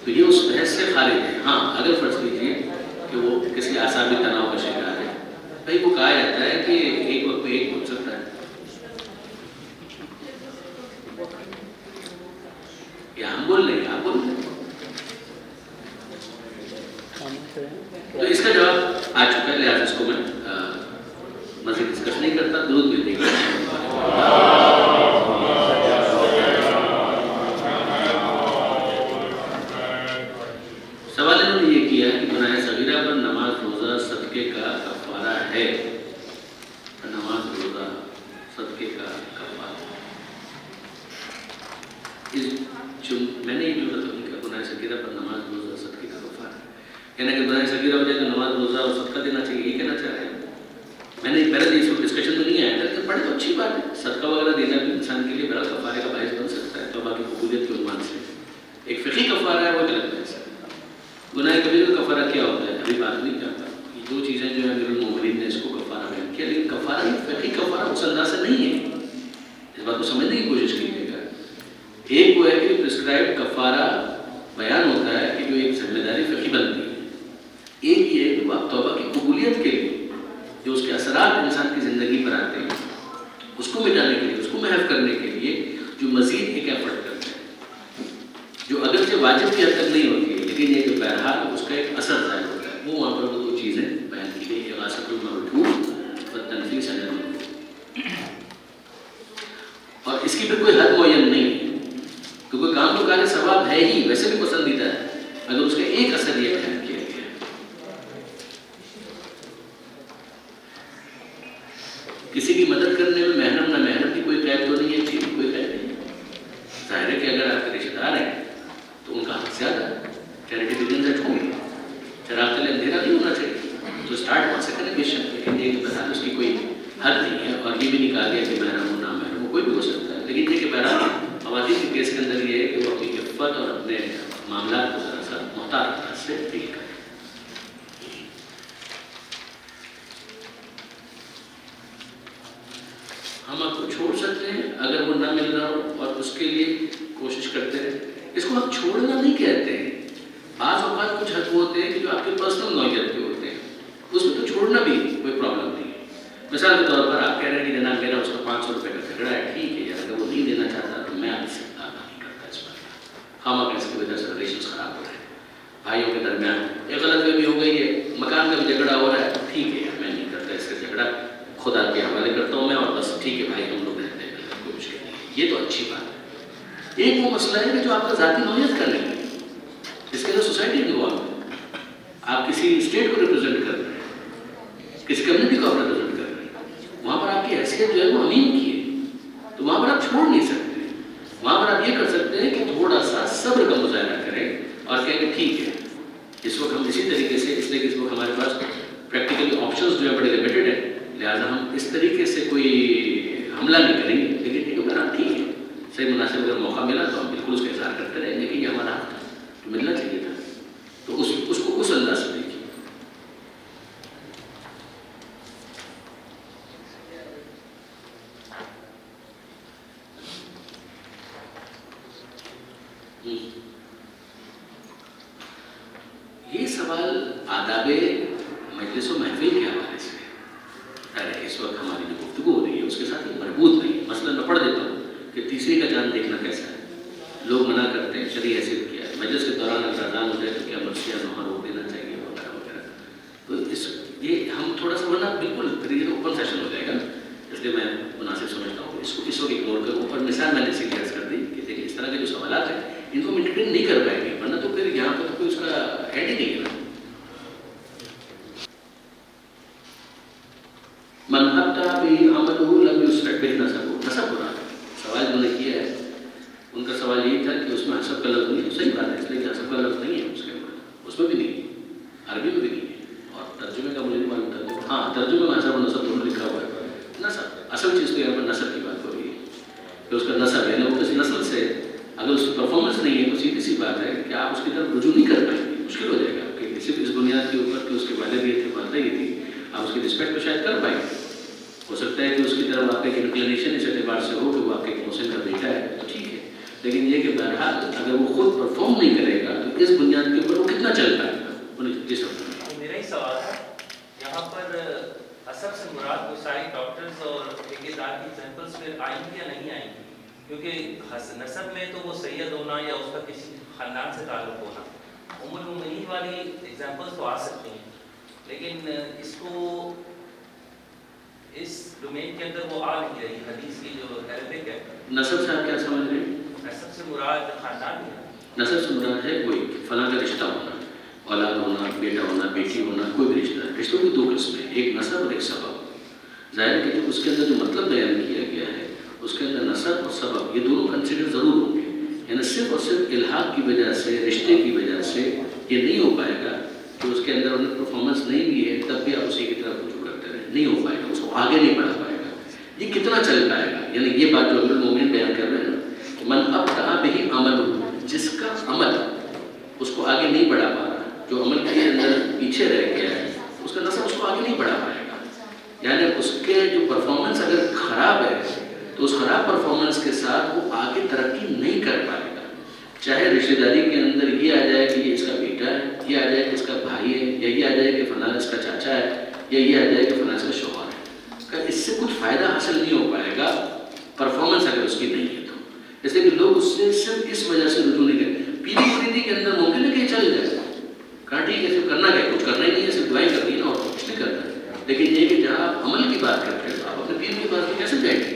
تو یہ اس بحث سے خارج ہے. ہاں اگر فرض کیجیے کہ وہ کسی اعصابی تناؤ کا شکار ہے, بھائی وہ کہا جاتا ہے کہ ایک وقت میں ایک پوچھ سکتا ہے. یا ہم بول رہے ہیں آپ بول رہے ہیں. تو اس کا جواب آ چکا ہے, لہٰذا اس کو میں مزید ڈسکس نہیں کرتا. درود بھی نہیں کرتا. سوال انہوں نے یہ کیا کہ گناہ صغیرہ پر نماز روزہ صدقے کا کفارہ ہے. نماز روزہ صدقے کا کفارہ میں نے یہ جو گناہ صغیرہ پر نماز روزہ صدقے کا کفارہ یعنی کہ گناہ صغیرہ ہو جائے تو نماز روزہ اور صدقہ دینا چاہیے, یہ کہنا چاہ رہے ہیں. میں نے پہلے اس ڈسکشن میں نہیں آیا تھا کہ پڑھے تو اچھی بات ہے. صدقہ وغیرہ دینا بھی انسان کے لیے بڑا کفارے کا باعث بن سکتا ہے توبہ کی قبولیت کے عنوان سے. ایک فقہی کفارہ ہے, وہ غلط بحث ہے. گناہ کبیرہ کا کفارہ کیا ہوتا ہے ابھی بات نہیں کرتا. یہ دو چیزیں جو ہے امیر المومنین نے اس کو کفارہ بیان کیا, لیکن کفارہ فقہی کفارہ اس انداز سے نہیں ہے. اس بات کو سمجھنے کی کوشش کیجیے گا. ایک وہ ہے کہ پرسکرائب کفارہ بیان ہوتا ہے کہ جو ایک ذمہ داری فقہی بنتی ہے. ایک یہ ہے کہ آپ توبہ کی قبولیت کے لیے جو اس کے اثرات انسان کی زندگی پر آتے ہیں اس کو مٹانے کے لیے, اس کو محو کرنے کے لیے جو مزید ایک ایفرٹ کرتے ہیں, جو اگرچہ واجب کی حد تک نہیں ہوتی ہے لیکن یہ جو بہرحال اس کا ایک اثر ظاہر ہوتا ہے. وہ وہاں پر وہ دو چیزیں بیان کی گئی, اغاثۃ المرجوع و تنفیس عن المکروہ. اور اس کی پھر کوئی حد معین نہیں ہے کیونکہ کام تو کار ثواب ہے ہی, ویسے بھی پسندیدہ ہے, اگر اس کا ایک اثر یہ بیان کیا گیا ہے. کسی کی مدد کرنے میں محرم نہ محرم کی کوئی قید تو نہیں ہے, چیز کی کوئی قید نہیں ہے. ظاہر ہے کہ اگر آپ کے رشتے دار ہیں تو ان کا حق زیادہ ہے. چیریٹی بگنز ایٹ ہوم, چراغ تلے اندھیرا نہیں ہونا چاہیے. تو اسٹارٹ وہاں سے کریں بے شک, لیکن یہ بہرحال اس کی کوئی حد نہیں ہے. اور یہ بھی نہیں کہا گیا کہ محرم ہو نہ محرم ہو, کوئی بھی ہو سکتا ہے. لیکن یہ کہ بہرحال خواتین کے کیس کے اندر یہ ہے کہ وہ اپنی عفت اور اپنے معاملات کو ذرا سا محتاط سے ڈیل کریں. ہم آپ کو چھوڑ سکتے ہیں اگر وہ نہ مل رہا ہو اور اس کے لیے کوشش کرتے ہیں. اس کو ہم چھوڑنا نہیں کہتے ہیں. بعض اوقات کچھ حق ہوتے ہیں کہ جو آپ کے پرسنل نوعیت کے ہوتے ہیں, اس میں تو چھوڑنا بھی کوئی پرابلم نہیں ہے. مثال کے طور پر آپ کہہ رہے ہیں کہ جناب میرا اس کا 500 روپے کا جھگڑا ہے, ٹھیک ہے یار, اگر وہ نہیں دینا چاہتا تو میں آپ سے نہیں کرتا اس پر. ہم اگر اس کی وجہ سے ریلیشنس خراب ہو رہے ہیں بھائیوں کے درمیان, ایک غلط فہمی ہو گئی ہے, مکان کا بھی جھگڑا ہو رہا ہے, ٹھیک ہے یار میں نہیں کرتا اس کا جھگڑا, خدا کے حوالے کرتا ہوں میں, اور بس ٹھیک ہے بھائی ہم لوگ رہتے ہیں, کوئی مشکل نہیں. یہ تو اچھی بات ہے. ایک وہ مسئلہ ہے کہ جو آپ کا ذاتی نوعیت کا نہیں ہے, اس کے اندر سوسائٹی انوالو ہے. آپ کسی اسٹیٹ کو ریپرزینٹ کر رہے ہیں, کسی کمیونٹی کو آپ ریپرزینٹ کر رہے ہیں, وہاں پر آپ کی حیثیت جو ہے وہ امین کی ہے, تو وہاں پر آپ چھوڑ نہیں سکتے. وہاں پر آپ یہ کر سکتے ہیں کہ تھوڑا سا صبر کا مظاہرہ کریں اور کہیں کہ ٹھیک ہے اس وقت ہم اسی طریقے سے, اس لیے کہ اس وقت ہمارے پاس پریکٹیکل آپشنز جو ہے بڑے لمیٹڈ ہیں, لہٰذا ہم اس طریقے سے کوئی حملہ نہیں کریں گے. لیکن اگر آپ ٹھیک ہے صحیح مناسب اگر موقع ملا تو ہم بالکل اس کا اظہار کرتے رہیں گے کہ یہ ہمارا حق تھا, تو ملنا چاہیے تھا. تو اس کو اس انداز سے دیکھیے. یہ سوال آداب مجلس و محفل کے حوالے سے ہے. اس وقت ہماری جو گفتگو ہو رہی ہے اس کے ساتھ یہ مربوط نہیں ہے. مثلا میں پڑھ دیتا ہوں کہ تیسری کا چاند دیکھنا کیسا ہے. لوگ منع کرتے ہیں, شرعی حیثیت کیا ہے, مجلس کے دوران اگر اذان ہو جائے تو کیا مرثیہ نوحہ روک دینا چاہیے وغیرہ وغیرہ. تو یہ ہم تھوڑا سا ورنہ بالکل طریقے سے اوپن سیشن ہو جائے گا, اس لیے میں مناسب سمجھتا ہوں اس کو اس وقت اگنور کروں. اور مثال میں نے اسی کی عرض کر دی کہ دیکھیں اس طرح کے جو سوالات ہیں ان کو ہم انٹرٹین نہیں کر پائیں گے, ورنہ تو پھر یہاں پہ تو کوئی اس کا ایڈ ہی نہیں ہے نا. من ابتدأ به عمله لم يسرع به نسبه. نسب برا سوال جو نے کیا ہے ان کا سوال یہی تھا کہ اس میں حسب کا لفظ نہیں ہے. صحیح بات ہے, اس لیے کہ حسب کا لفظ نہیں ہے اس کے اندر, اس میں بھی نہیں ہے, عربی میں بھی نہیں ہے. اور ترجمے کا مجھے نہیں معلوم ترجمہ, ہاں ترجمے میں حسب و نسب دونوں لکھا ہوا ہے. نسب اصل چیز تو یہاں پر نسب کی بات ہو رہی ہے کہ اس کا نسب ہے, وہ کسی نسل سے اگر اس کی پرفارمنس نہیں ہے تو سیدھی سی بات ہے کہ آپ اس کی طرف طرف رجوع نہیں کر پائیں گے، مشکل ہو جائے گا کہ صرف اس بنیاد کے اوپر کہ اس کے والد یہ تھے والدہ یہ تھی، آپ اس کی رسپیکٹ تو شاید کر پائیں گے. ہو سکتا ہے کہ اس کی طرف آپ کا ایک انکلینیشن اس اعتبار سے ہو کہ وہ آپ کے محسن کا بیٹا ہے تو ٹھیک ہے، لیکن یہ کہ بہرحال اگر وہ خود پرفارم نہیں کرے گا تو اس بنیاد کے اوپر وہ کتنا چل پائے گا. میرا ہی سوال ہے یہاں پر حسب سے مراد وہ ساری ڈاکٹرز اور ٹھیکیدار کی ایگزامپلس پھر آئیں گی یا نہیں آئیں گی؟ کیونکہ نسب میں تو وہ سید ہونا یا اس کا کسی خاندان سے تعلق ہونا، ام المؤمنین والی ایگزامپلس تو آ سکتی ہیں، لیکن اس کو اس ڈومین کے اندر وہ آ نہیں رہی. حدیث کی جو عربک ہے، نسب سے آپ کیا سمجھ رہے ہیں؟ نسب سے مراد خاندان ہے. نسب سے مراد ہے کوئی فلاں کا رشتہ ہونا، اولاد ہونا، بیٹا ہونا، بیٹی ہونا، کوئی بھی رشتہ. رشتوں کی دو قسمیں، ایک نسب اور ایک سبب. ظاہر ہے کہ اس کے اندر جو مطلب بیان کیا گیا ہے اس کے اندر نسب اور سبب یہ دونوں کنسیڈر ضرور ہوں گے. یعنی صرف اور صرف الحاق کی وجہ سے، رشتے کی وجہ سے یہ نہیں ہو پائے گا کہ اس کے اندر انہیں پرفارمنس نہیں بھی ہے تب بھی آپ اسی کی طرف رجوع کرتے رہیں، نہیں ہو پائے گا، اس کو آگے نہیں بڑھا پائے گا. یہ کتنا چل پائے گا؟ یعنی یہ بات جو امیر المومنین بیان کر رہے ہیں نا کہ من ابطأ بہ عمل، جس کا عمل اس کو آگے نہیں بڑھا پا رہا، جو عمل کے اندر پیچھے رہ گیا ہے، اس کا نسب اس کو آگے نہیں بڑھا پائے گا. یعنی اس کے جو پرفارمنس اگر خراب ہے تو اس خراب پرفارمنس کے ساتھ وہ آگے ترقی نہیں کر پائے گا. چاہے رشتہ داری کے اندر یہ آ جائے کہ یہ اس کا بیٹا ہے، یہ آ جائے کہ اس کا بھائی ہے، یا یہ آ جائے کہ فلاں اس کا چاچا ہے، یا یہ آ جائے کہ فلاں اس کا شوہر ہے، اس سے کچھ فائدہ حاصل نہیں ہو پائے گا پرفارمنس اگر اس کی نہیں ہے تو. اس لیے کہ لوگ اس سے صرف اس وجہ سے رجوع نہیں کرتے. پیری پریتی کے اندر ممکن ہے کہ چل جائے، کہاں ٹھیک ہے صرف کرنا کیا، کچھ کرنا ہی نہیں ہے، صرف دعائیں کرنی ہے نا اور کچھ نہیں کرنا ہے. لیکن یہ کہ جہاں آپ عمل کی بات کرتے ہیں تو آپ اپنے پیر کی بات میں کیسے جائیں گے؟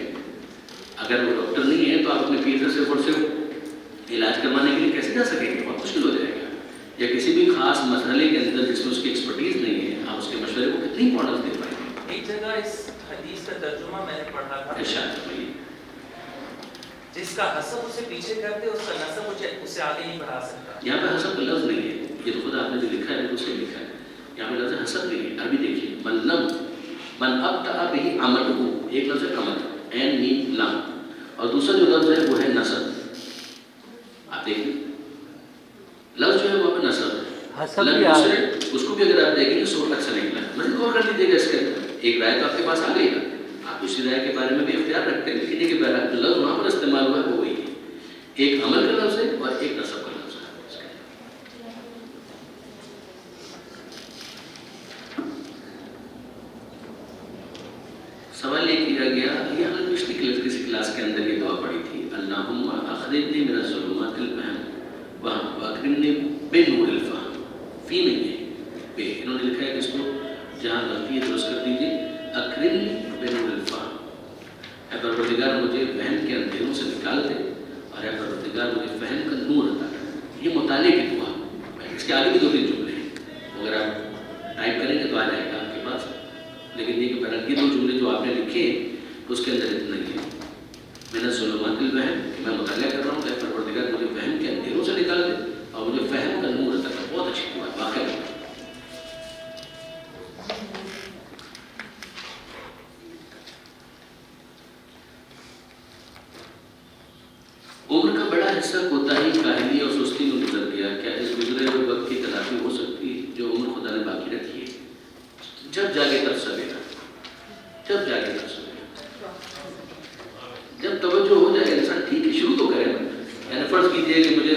اگر وہ ڈاکٹر نہیں ہے تو آپ اپنے پیر سے صرف اور صرف علاج کروانے کے لیے کیسے جا سکیں گے؟ بہت مشکل ہو جائے گا. یا کسی بھی خاص مسئلے کے اندر جس میں اس کی ایکسپرٹیز نہیں ہے، آپ اس کے مشورے کو کتنی امپورٹنس دے پائیں گے؟ ایک جگہ اس حدیث کا ترجمہ میں نے پڑھا تھا، جس کا حسب اسے پیچھے کرتے اس کا نسب اسے آگے نہیں بڑھا سکتا. یہاں پہ حسب کا لفظ نہیں ہے، یہ تو خود آپ نے جو لکھا ہے اس سے لکھا ہے. یہاں پہ لفظ حسب نہیں ہے. عربی دیکھیے، من ابطأ بہ عملہ، ایک لفظ ہے عمل، عین میم لام، اور دوسرا جو لفظ ہے وہ ہے نسب. آپ دیکھیں لفظ جو ہے وہاں پہ نسب ہے. اس کو بھی اگر آپ دیکھیں گے سو تک سے نکلا ہے. مزید غور کر لیجیے گا اس کے اندر، ایک رائے تو آپ کے پاس آ گئی نا، آپ اسی رائے کے بارے میں بھی اختیار رکھتے ہیں، لیکن یہ کہ بہرحال جو لفظ وہاں پر استعمال ہوا ہے وہ وہی ہے. ایک عمل کا لفظ ہے اور ایک نسب کا لفظ ہے. سوال یہ کیا گیا، یہ ہم نے پچھلی کسی کلاس کے اندر یہ دعا پڑھی تھی، اللہم اخرجنی من الظلمات الوہم واکرمنی بنور الفہم. فی نہیں ہے، بے. انہوں نے لکھا ہے کہ اس کو جہاں غلطی ہے درست کر دیجیے، اکرمنی بنور الفہم. اے پروردگار مجھے وہم کے اندھیروں سے نکال دے، اور اے پروردگار مجھے فہم کا نور عطا کر. یہ مطالعے کی دعا. اس کے آگے بھی دو تین جملے ہیں، اگر آپ ٹائپ کریں گے تو آ جائے گا آپ کے پاس. لیکن یہ کہ پہلے یہ دو جملے جو آپ نے لکھے اس کے اندر اتنا ہی ہے، من الظلمات الوہم، کہ میں مطالعہ کر رہا ہوں کہ اے پروردگار مجھے وہم کے اندھیروں سے نکال دے اور مجھے فہم کا نور عطا کر. بہت اچھی دعا ہے واقعی. عمر کا بڑا حصہ کوتاہی، کاہلی اور سستی میں گزر گیا. کیا اس گزرے ہوئے وقت کی تلافی ہو سکتی ہے جو عمر خدا نے باقی رکھی ہے؟ جب جاگے تب سویرا، جب جاگے تب سویرا. جب توجہ ہو جائے انسان ٹھیک ہے شروع تو کرے نا. یعنی فرض کیجیے کہ مجھے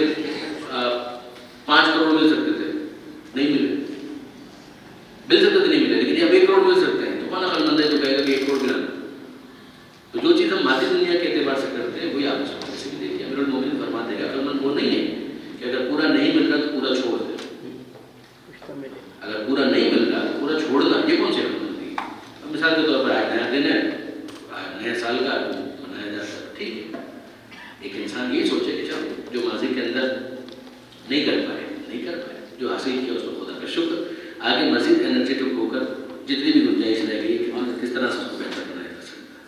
5 کروڑ مل سکتے تھے، نہیں ملے. مل سکتے تھے نہیں ملے، لیکن اب 1 کروڑ مل سکتے ہیں. تو کون عقل مند ہے جو کہے گا کہ 1 کروڑ ملا؟ تو جو چیز ہم مادی دنیا کے اعتبار سے کرتے ہیں وہی آپ اس کو سے بھی دیکھیے. امیر المومنین فرماتے ہیں عقل مند وہ نہیں ہے کہ اگر پورا نہیں مل رہا تو پورا چھوڑ دے. اگر پورا نہیں مل رہا تو پورا چھوڑنا، یہ کون سی عقل مندی ہے؟ اب مثال کے طور پر آج نیا دن ہے، نئے سال کا منایا جاتا ہے، ٹھیک ہے. ایک انسان یہ سوچے کہ چلو جو ماضی کے اندر نہیں کر پائے، جو حاصل کیا اس کو خدا کا شکر، آگے مزید انرجیٹک ہو کر جتنی بھی گنجائش رہ گئی کہ کس طرح سے اس کو بہتر بنایا جا سکتا ہے.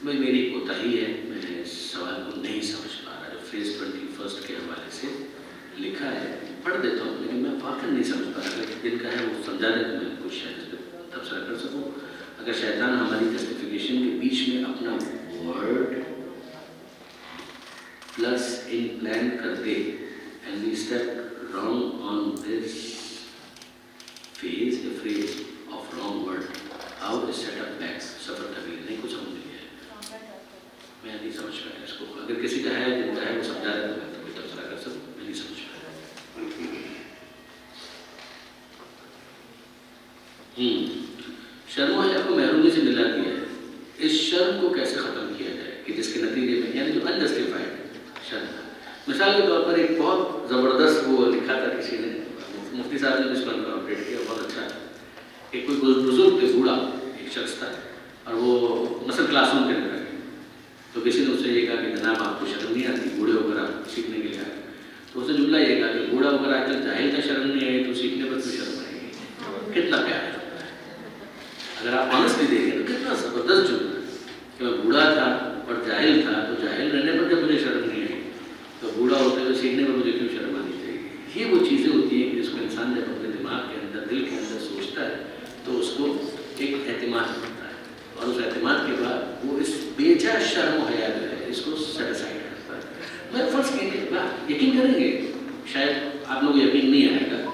میری کوتاہی ہے، میں اس سوال کو نہیں سمجھ پا رہا. جو فیز 21 کے حوالے سے لکھا ہے پڑھ دیتا ہوں، لیکن میں واقعی نہیں سمجھ پا رہا. اگر دن کا ہے وہ سمجھا دیں تو میں کچھ شاید اس پہ تبصرہ کر سکوں. اگر شیطان ہماری جسٹیفیکیشن کے بیچ میں اپنا ورڈ پلس ان پلان کر دے and we step wrong on this phase a phrase of wrong word how is set up back سفر طویل نہیں کچھ سمجھ نہیں ہے. میں نہیں سمجھ پایا اس کو. اگر کسی کا ہے جن کا ہے وہ سمجھا رہے تو میں کوئی تبصرہ کر سکوں. میں نہیں سمجھ پایا. شرم و حیا کو محرومی سے ملا دیا ہے. اس شرم کو کیسے ختم کیا جائے کہ جس کے نتیجے میں یعنی جو انجسٹیفائڈ شرم. مثال کے طور پر ایک بہت زبردست وہ لکھا تھا کسی نے، مفتی صاحب نے اس پر اپڈیٹ کیا، بہت اچھا تھا. ایک کوئی بزرگ تھے، بوڑھا ایک شخص تھا، اور وہ مثلا کلاس روم کے اندر گئے تو کسی نے اس سے یہ کہا کہ جناب آپ کو شرم نہیں آتی، بوڑھے ہو کر آپ سیکھنے کے لیے آئے. تو اس نے جملہ یہ کہا کہ بوڑھا ہو کر آج تک جاہل کا شرم نہیں آئی تو سیکھنے پر تو شرم آئے گی. کتنا پیار ہے. اگر آپ آنسٹلی دیکھیں تو کتنا زبردست جملہ ہے کہ میں بوڑھا تھا اور جاہل تھا، تو جاہل رہنے پر جب مجھے شرم نہیں آئی تو بوڑھا ہوتے ہوئے سیکھنے پر مجھے کیوں شرم آنی چاہیے. یہ وہ چیزیں ہوتی ہیں کہ جس کو انسان جب اپنے دماغ کے اندر دل کے اندر سوچتا ہے تو اس کو ایک اعتماد ہوتا ہے، اور اس اعتماد کے بعد وہ اس بیجا شرم و حیا جو ہے اس کو سیٹ اسائڈ کرتا ہے. میں فرض کیجیے یقین کریں گے، شاید آپ لوگ یقین نہیں آئے گا،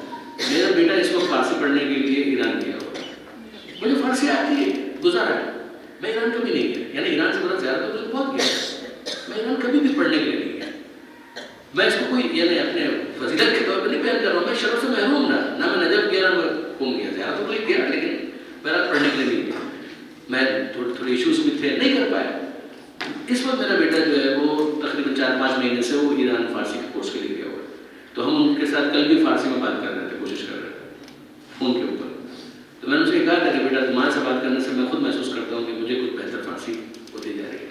میرا بیٹا اس وقت فارسی پڑھنے کے لیے ایران گیا ہوا. مجھے فارسی آتی ہے، گزارا ہے. میں ایران کبھی نہیں گیا، یعنی ایران سے بڑا زیادہ تو مجھے بہت گیا. میں ایران کبھی بھی پڑھنے کے لیے نہیں گیا. میں اس کو کوئی یعنی اپنے فضیلت کے طور پر نہیں بیان کر رہا ہوں. میں شرف سے محروم نہ میں نجف گیا نہ میں قم گیا. زیادہ تو کوئی گیا لیکن میرا پڑھنے کے لیے نہیں گیا. میں تھوڑے ایشوز بھی تھے، نہیں کر پایا. اس وقت میرا بیٹا جو ہے وہ تقریباً 4-5 مہینے سے وہ ایران فارسی کے کورس کے لیے گیا ہوا ہے. تو ہم ان کے ساتھ کل بھی فارسی میں بات کر رہے تھے، کوشش کر رہے تھے فون کے اوپر. تو میں نے ان سے کہا تھا کہ بیٹا تمہارے سے بات کرنے سے میں خود محسوس کرتا ہوں کہ مجھے کچھ بہتر فارسی ہوتی جا رہی ہے.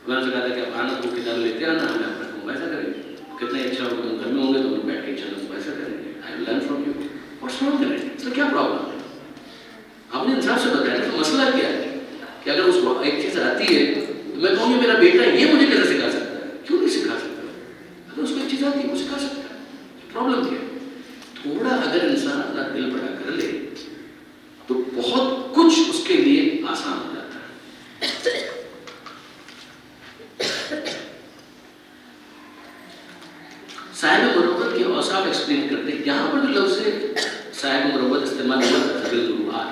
میں نے ان سے کہا تھا کہ آپ آنا تو کتاب لیتے آنا، ہمیں اپنا مباحثہ کریں گے. کتنا اچھا ہوگا تم گھر میں ہوں گے تو ہم بیٹھ کے اچھا مباحثہ کریں گے. I will learn from you. What's wrong کریں اس میں کیا پرابلم ہے؟ آپ نے انصاف سے بتایا تو مسئلہ کیا ہے کہ اگر اس کو ایک چیز آتی ہے تو میں کہوں گی میرا بیٹا یہ مجھے کیسے سکھا سکتا ہے؟ کیوں نہیں سکھا سکتا؟ اگر اس کو ایک چیز آتی ہے وہ سکھا سکتا ہے. پرابلم کیا ہے؟ تھوڑا اگر انسان اپنا دل بڑا کر لے تو بہت کچھ اس کے لیے آسان ہو جاتا ہے. صاحب مروت کے اوصاف ایکسپلین کرتے ہیں. یہاں پر جو لفظ صاحب مروت استعمال ہوا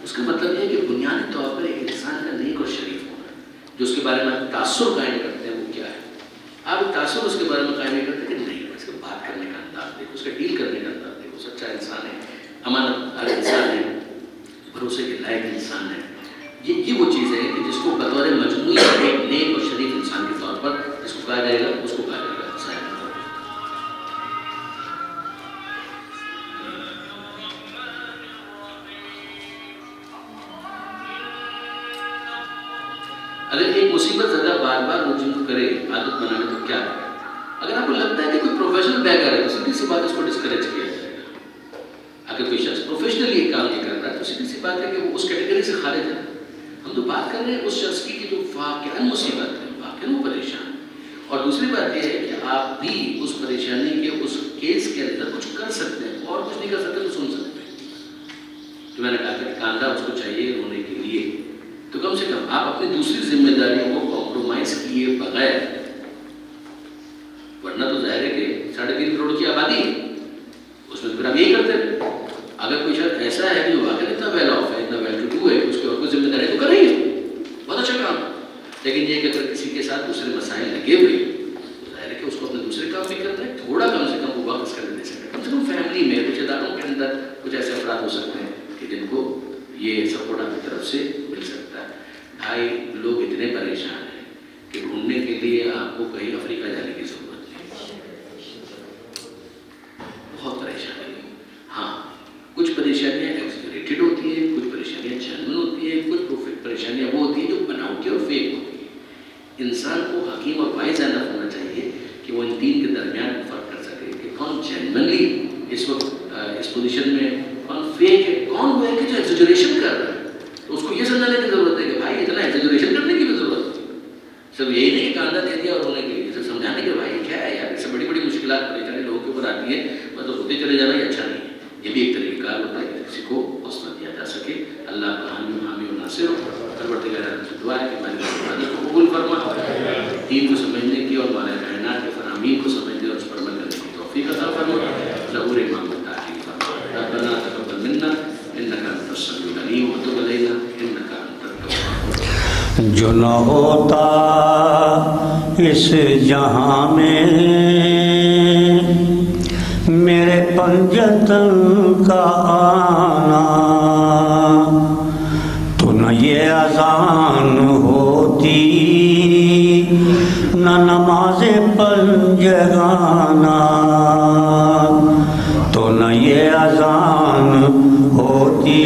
اس کا مطلب یہ ہے کہ بنیادی طور پر ایک انسان کا نیک اور شریف ہونا، جو اس کے بارے میں آپ تاثر قائم کرتے ہیں وہ کیا ہے. آپ تاثر اس کے بارے میں قائم نہیں کرتے کہ نہیں اس کا بات کرنے کا انداز دیکھو، اس کا ڈیل کرنے کا انداز دیکھو، سچا انسان ہے، امانت دار انسان ہے، بھروسے کے لائق انسان ہے. یہ وہ چیز ہے کہ جس کو بطور مجموعی ایک نیک اور شریف انسان کے طور پر جس کو کہا جائے گا اس کو کہا جائے گا صاحب. اگر ایک مصیبت زدہ بار بار رجوع کرے عادت بنانے تو کیا کرے؟ اگر آپ کو لگتا ہے کہ کوئی پروفیشنل بیگر ہے تو سیدھی سی بات اس کو ڈسکریج کیا جائے گا. اگر کوئی شخص پروفیشنلی ایک کام نہیں کر رہا ہے تو سیدھی سی بات ہے کہ وہ اس کیٹیگری سے خارج ہے. ہم تو بات کر رہے ہیں اس شخص کی کہ جو واقعاً مصیبت ہے، واقعاً وہ پریشان ہے. اور دوسری بات یہ ہے کہ آپ بھی اس پریشانی کے اس کیس کے اندر کچھ کر سکتے ہیں، اور کچھ نہیں کر سکتے تو سن سکتے ہیں. تو میں نے کہا کہ کاندھا اس کو چاہیے رونے کے لیے، تو کم سے کم آپ اپنی دوسری ذمہ داریوں کو کمپرومائز کیے بغیر، ورنہ تو ظاہر ہے کہ 3.5 کروڑ کی آبادی ہے اس میں تو پھر آپ یہی کرتے ہیں. اگر کوئی شخص ایسا ہے جو واقعی اتنا ویل آف ہے، اتنا ویل ٹو ڈو ہے، اس کے اور کوئی ذمہ داری تو کریں گے، بہت اچھا کام. لیکن یہ کہ اگر کسی کے ساتھ دوسرے مسائل لگے ہوئے تو ظاہر ہے کہ اس کو اپنے دوسرے کام بھی کرنا ہے. تھوڑا کم سے کم وہ وقت اس کے اندر دے سکتے ہیں. کم سے کم فیملی میں کچھ اداروں کے اندر کچھ ایسے افراد ہو سکتے ہیں کہ جن کو یہ سپورٹ آپ کی طرف سے مل سکتا ہے. بھائی لوگ اتنے پریشان ہیں کہ ڈھونڈنے کے لیے آپ کو کہیں افریقہ جانے کی ضرورت نہیں. بہت پریشانی ہے. ہاں کچھ پریشانیاں ایگزیجریٹڈ ہوتی ہیں، کچھ پریشانیاں جنرل ہوتی ہیں، کچھ پریشانیاں وہ ہوتی ہیں جو بناوٹی اور فیک ہوتی ہیں. انسان کو حکیم اور وائز انف ہونا چاہیے کہ وہ ان تین کے درمیان فرق کر سکے کہ کون جنرلی اس وقت اس پوزیشن میں، کون فیک ہے، کون وہ ہے کہ جو ایگزیجریشن کر رہا ہے. تو اس کو یہ سمجھانے کی ضرورت ہے کہ بھائی اتنا ایگزیجریشن کرنے کی بھی ضرورت ہے. سب یہی نہیں کہ آندہ دے دیا اور ہونے کے لیے، سب سمجھانے کے بھائی کیا ہے یار، اس سے بڑی بڑی مشکلات پریشانی لوگوں کے اوپر آتی ہے، مطلب ہوتے چلے جانا یہ اچھا نہیں ہے. یہ بھی ایک طریقہ کار ہوتا ہے کہ کسی کو حوصلہ دیا جا سکے. اللہ کا حامی و ناصر ہو. پروردگار عالم سے دعا ہے کہ ہماری عبادت کو قبول فرما، دین کو سمجھنے کی اور مالا کائنات کے فرامین کو سمجھنے اور اس پر عمل کرنے کی توفیق عطا فرما. ظہور امام التاجی فرما. ربنا تقبل منا انك انت السميع العليم وتب علينا انك انت التواب. جو نہ ہوتا اس جہاں میں میرے پنجتن کا آنا، تو نہ یہ اذان ہوتی نہ نماز پنجگانا، تو نہ یہ اذان ہوتی